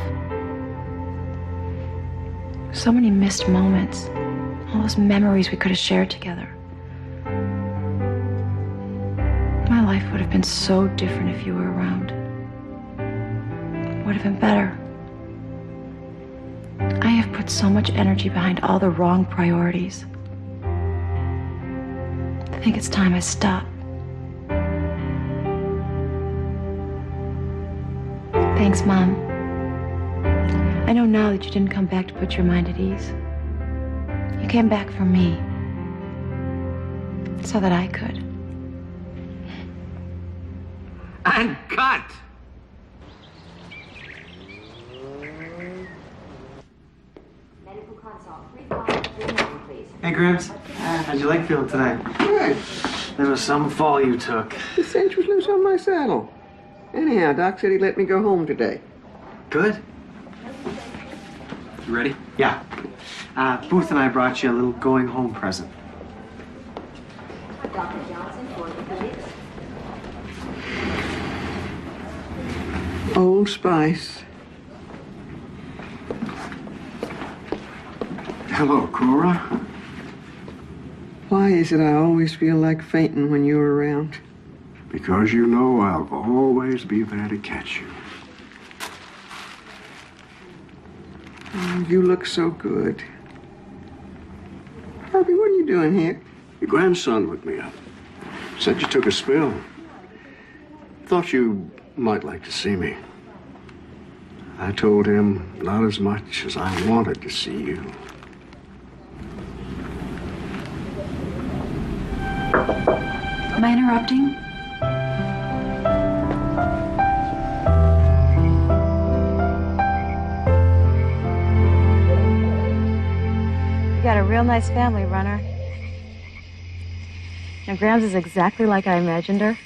So many missed moments. All those memories we could have shared together. My life would have been so different if you were around. It would have been better. I have put so much energy behind all the wrong priorities. I think it's time I stop. Thanks, Mom. I know now that you didn't come back to put your mind at ease. You came back for me, so that I could. And cut. Hey, Gramps. How'd you like feeling tonight? Good. There was some fall you took. The cinch was loose on my saddle. Anyhow, Doc said he'd let me go home today. Good. You ready? Yeah. Booth and I brought you a little going home present. Old Spice. Hello, Cora. Why is it I always feel like fainting when you're around? Because you know I'll always be there to catch you. Oh, you look so good. Harvey, what are you doing here? Your grandson looked me up. Said you took a spill. Thought you might like to see me. I told him not as much as I wanted to see you. Am I interrupting? You got a real nice family, Runner. And Grams is exactly like I imagined her.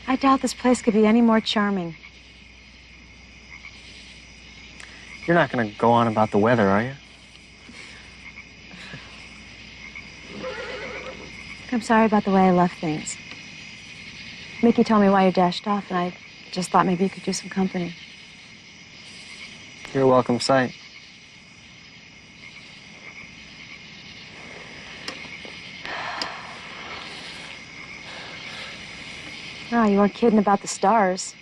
I doubt this place could be any more charming. You're not going to go on about the weather, are you? I'm sorry about the way I left things. Mickey told me why you dashed off, and I just thought maybe you could use some company. You're a welcome sight. Oh, you weren't kidding about the stars.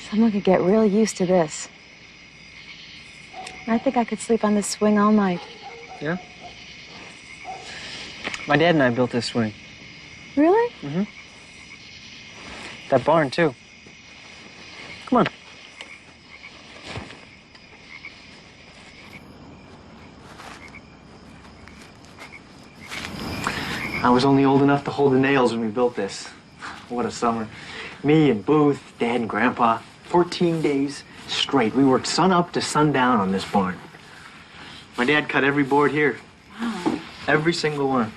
Someone could get real used to this. I think I could sleep on this swing all night. Yeah? My dad and I built this swing. Really? Mm-hmm. That barn, too. Come on. I was only old enough to hold the nails when we built this. What a summer. Me and Booth, Dad and Grandpa, 14 days straight. We worked sun up to sundown on this barn. My dad cut every board here. Wow. Every single one.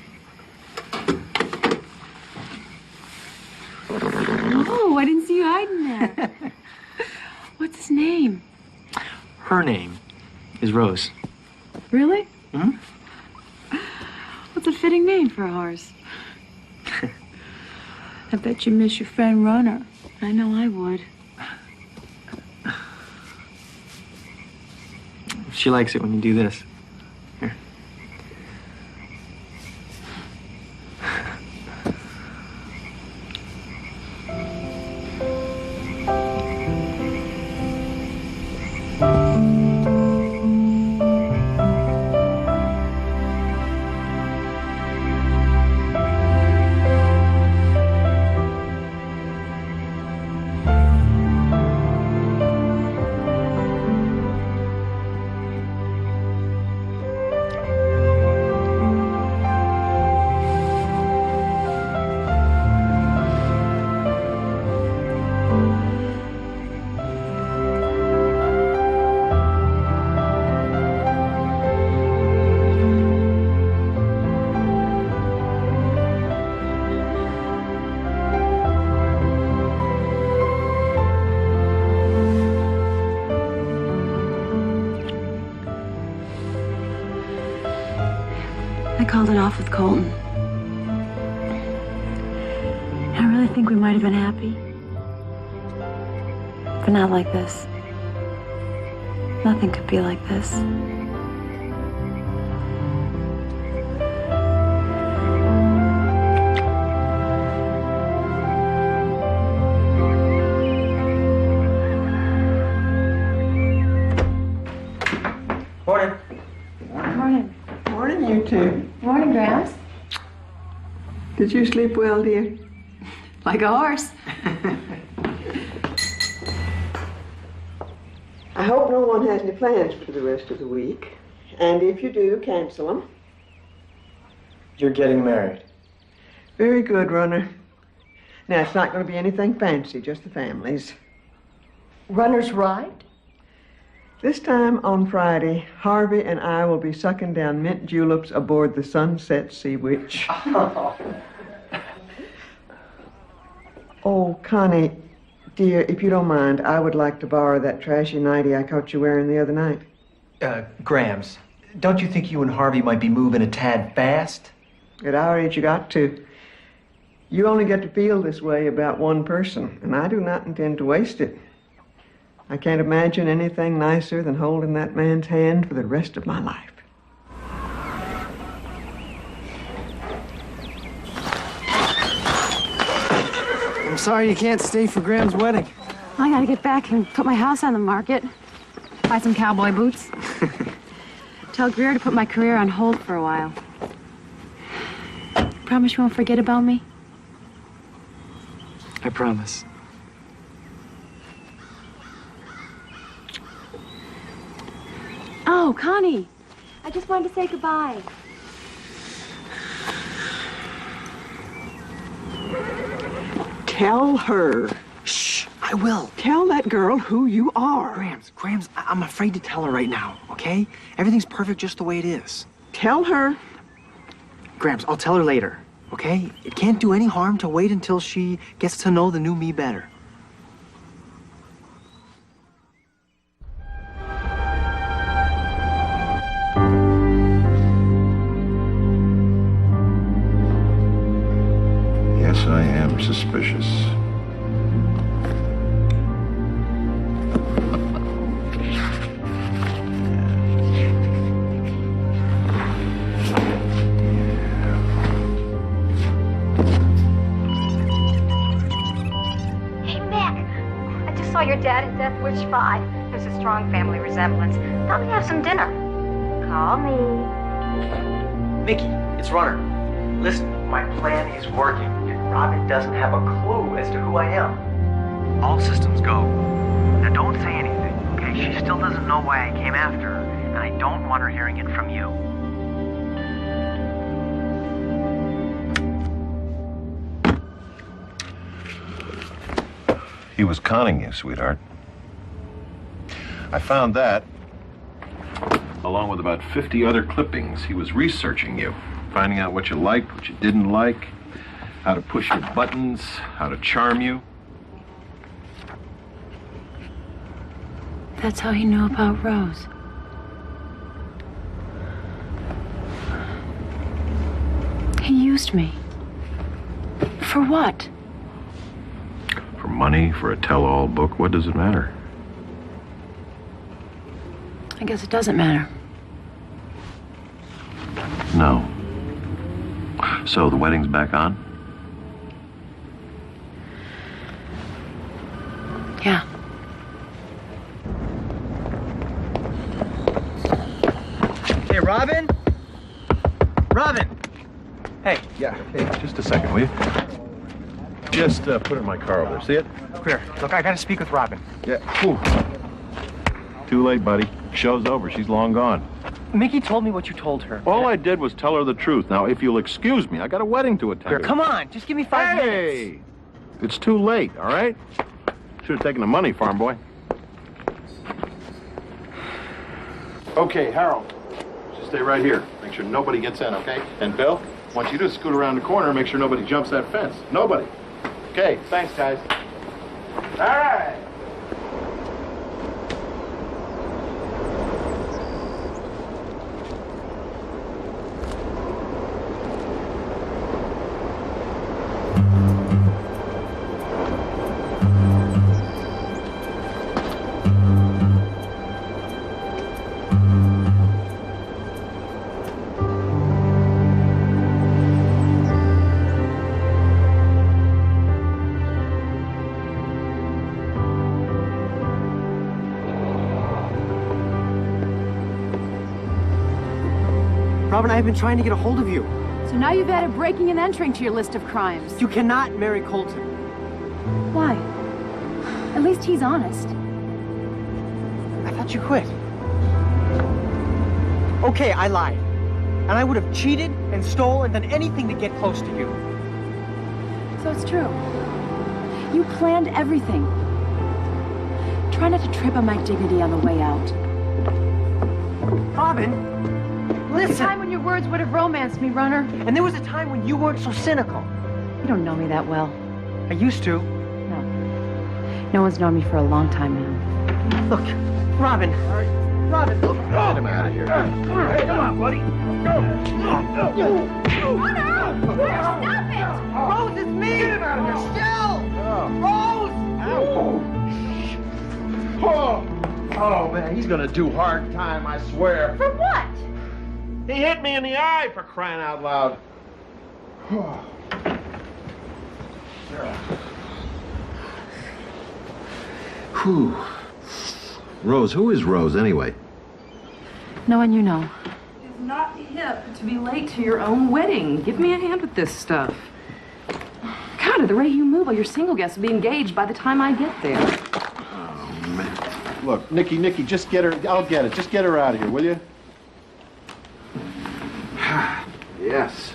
Oh, I didn't see you hiding there. What's his name? Her name is Rose. Really? Hmm? What's a fitting name for a horse? I bet you miss your friend Runner. I know I would. She likes it when you do this. Here. I called it off with Colton. I really think we might have been happy. But not like this. Nothing could be like this. Morning. Morning. Morning, you two. Morning, Gramps. Did you sleep well, dear? Like a horse. I hope no one has any plans for the rest of the week. And if you do, cancel them. You're getting married. Very good, Runner. Now, it's not going to be anything fancy, just the families. Runner's right? This time on Friday, Harvey and I will be sucking down mint juleps aboard the Sunset Sea Witch. Oh, Connie, dear, if you don't mind, I would like to borrow that trashy nightie I caught you wearing the other night. Grams, don't you think you and Harvey might be moving a tad fast? At our age, you got to. You only get to feel this way about one person, and I do not intend to waste it. I can't imagine anything nicer than holding that man's hand for the rest of my life. I'm sorry you can't stay for Graham's wedding. I gotta get back and put my house on the market. Buy some cowboy boots. Tell Greer to put my career on hold for a while. Promise you won't forget about me? I promise. Oh, Connie. I just wanted to say goodbye. Tell her. Shh, I will. Tell that girl who you are. Grams, I'm afraid to tell her right now, okay? Everything's perfect just the way it is. Tell her. Grams, I'll tell her later, okay? It can't do any harm to wait until she gets to know the new me better. Yes, I am suspicious. Your dad in Death Wish 5. There's a strong family resemblance. Thought we'd have some dinner. Call me. Mickey, it's Runner. Listen, my plan is working, and Robin doesn't have a clue as to who I am. All systems go. Now don't say anything, okay? She still doesn't know why I came after her, and I don't want her hearing it from you. He was conning you, sweetheart. I found that, along with about 50 other clippings. He was researching you, finding out what you liked, what you didn't like, how to push your buttons, how to charm you. That's how he knew about Rose. He used me. For what? For money, for a tell-all book, what does it matter? I guess it doesn't matter. No. So the wedding's back on? Yeah. Hey, Robin? Robin! Hey. Yeah, hey, just a second, will you? Just put it in my car over there. See it? Clear. Look, I gotta speak with Robin. Yeah. Whew. Too late, buddy. Show's over. She's long gone. Mickey told me what you told her. All I did was tell her the truth. Now, if you'll excuse me, I got a wedding to attend. Clear, come on. Just give me 5 minutes. Hey! It's too late, all right? Should have taken the money, farm boy. Okay, Harold. Just stay right here. Make sure nobody gets in, okay? And Bill, I want you to scoot around the corner and make sure nobody jumps that fence. Nobody. Okay, thanks, guys. All right. Robin, I've been trying to get a hold of you. So now you've added breaking and entering to your list of crimes. You cannot marry Colton. Why? At least he's honest. I thought you quit. Okay, I lied. And I would have cheated and stole and done anything to get close to you. So it's true. You planned everything. Try not to trip on my dignity on the way out. Robin, There was listen. a time when your words would have romanced me, Runner. And there was a time when you weren't so cynical. You don't know me that well. I used to. No. No one's known me for a long time now. Look, Robin. Robin, look. Get him out of here. Hey, come on, buddy. Stop it! Rose, it's me! Get him out of here! Still! Rose! Oh. Oh, man, he's gonna do hard time, I swear. For what? He hit me in the eye, for crying out loud. Whew. Rose, who is Rose anyway? No one you know. It's not hip to be late to your own wedding. Give me a hand with this stuff. God, at the rate you move, all your single guests will be engaged by the time I get there. Oh, man. Look, Nikki, just get her. I'll get it. Just get her out of here, will you? Yes.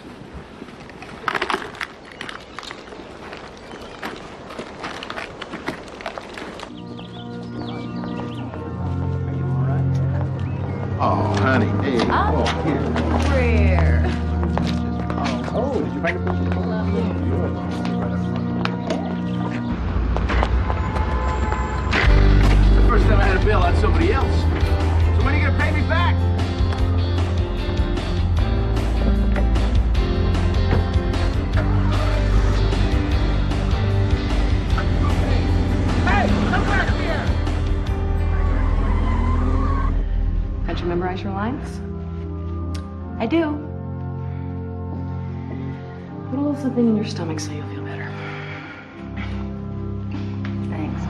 Oh, honey. Hey. Oh, here. Rare. Oh, did you find a picture? The first time I had to bail out somebody else. So when are you gonna pay me back? Hey, come back here! Can't you memorize your lines? I do. Put a little something in your stomach so you'll feel better. Thanks.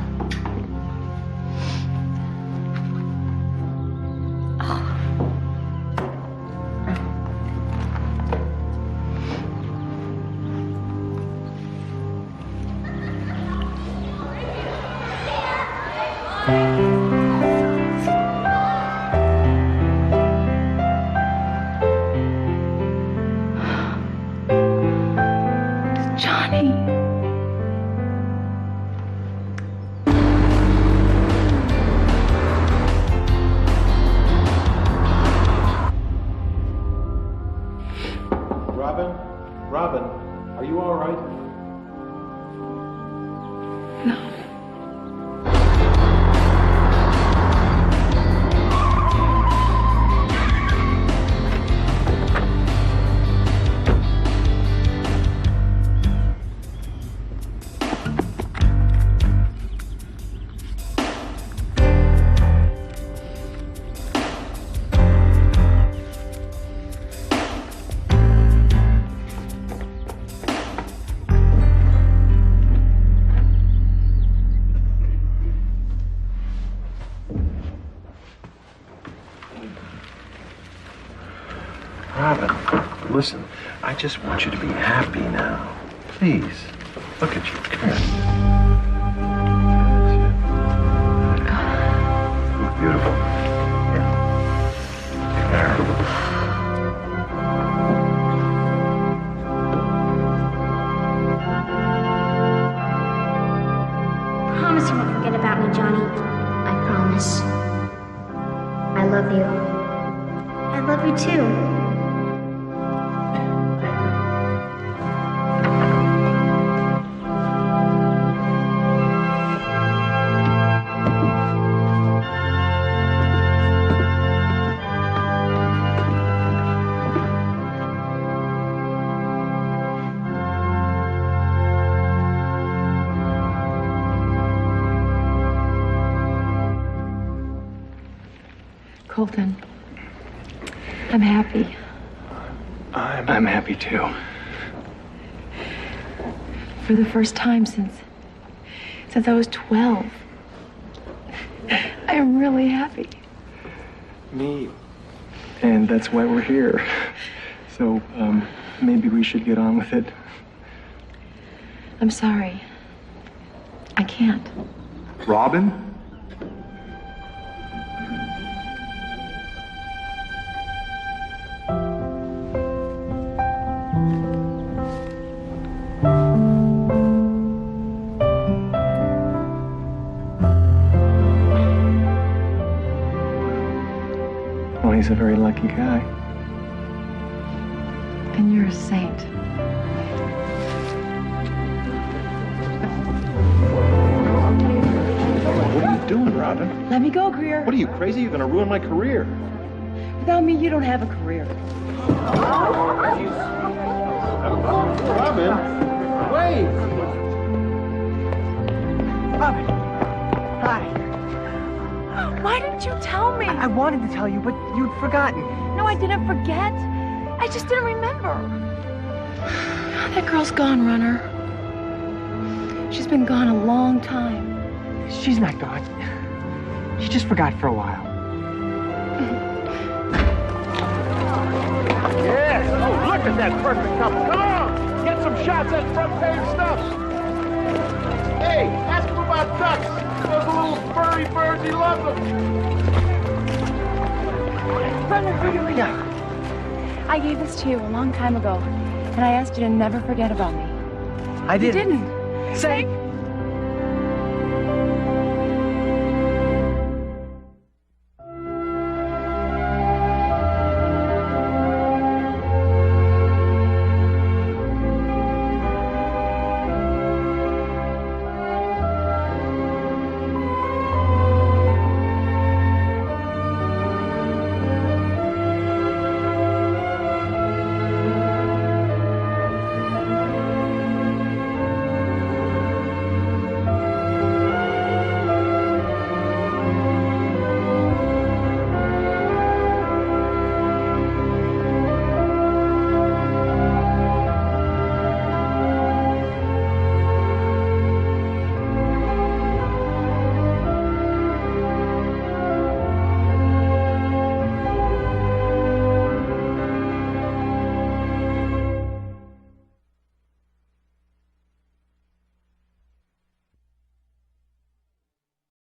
Johnny. Robin, are you all right? No. Robin, listen, I just want you to be happy now. Please, look at you. Come here. You look beautiful. Here. Come here. Promise you won't forget about me, Johnny. I promise. I love you. I love you too. Colton, I'm happy. I'm happy too. For the first time since I was 12. I am really happy. Me. And that's why we're here. So, maybe we should get on with it. I'm sorry. I can't. Robin? Well, he's a very lucky guy. And you're a saint. What are you doing, Robin? Let me go, Greer. What are you, crazy? You're gonna ruin my career. Without me, you don't have a career. Robin, wait! Robin. Hi. Why didn't you tell me? I wanted to tell you, but you'd forgotten. No, I didn't forget. I just didn't remember. That girl's gone, Runner. She's been gone a long time. She's not gone. She just forgot for a while. Yes! Oh, look at that perfect couple. Come on! Get some shots at front page stuff. Hey, ask him about ducks. Those little furry birds, he loves them. I gave this to you a long time ago, and I asked you to never forget about me. I didn't. You didn't. Say,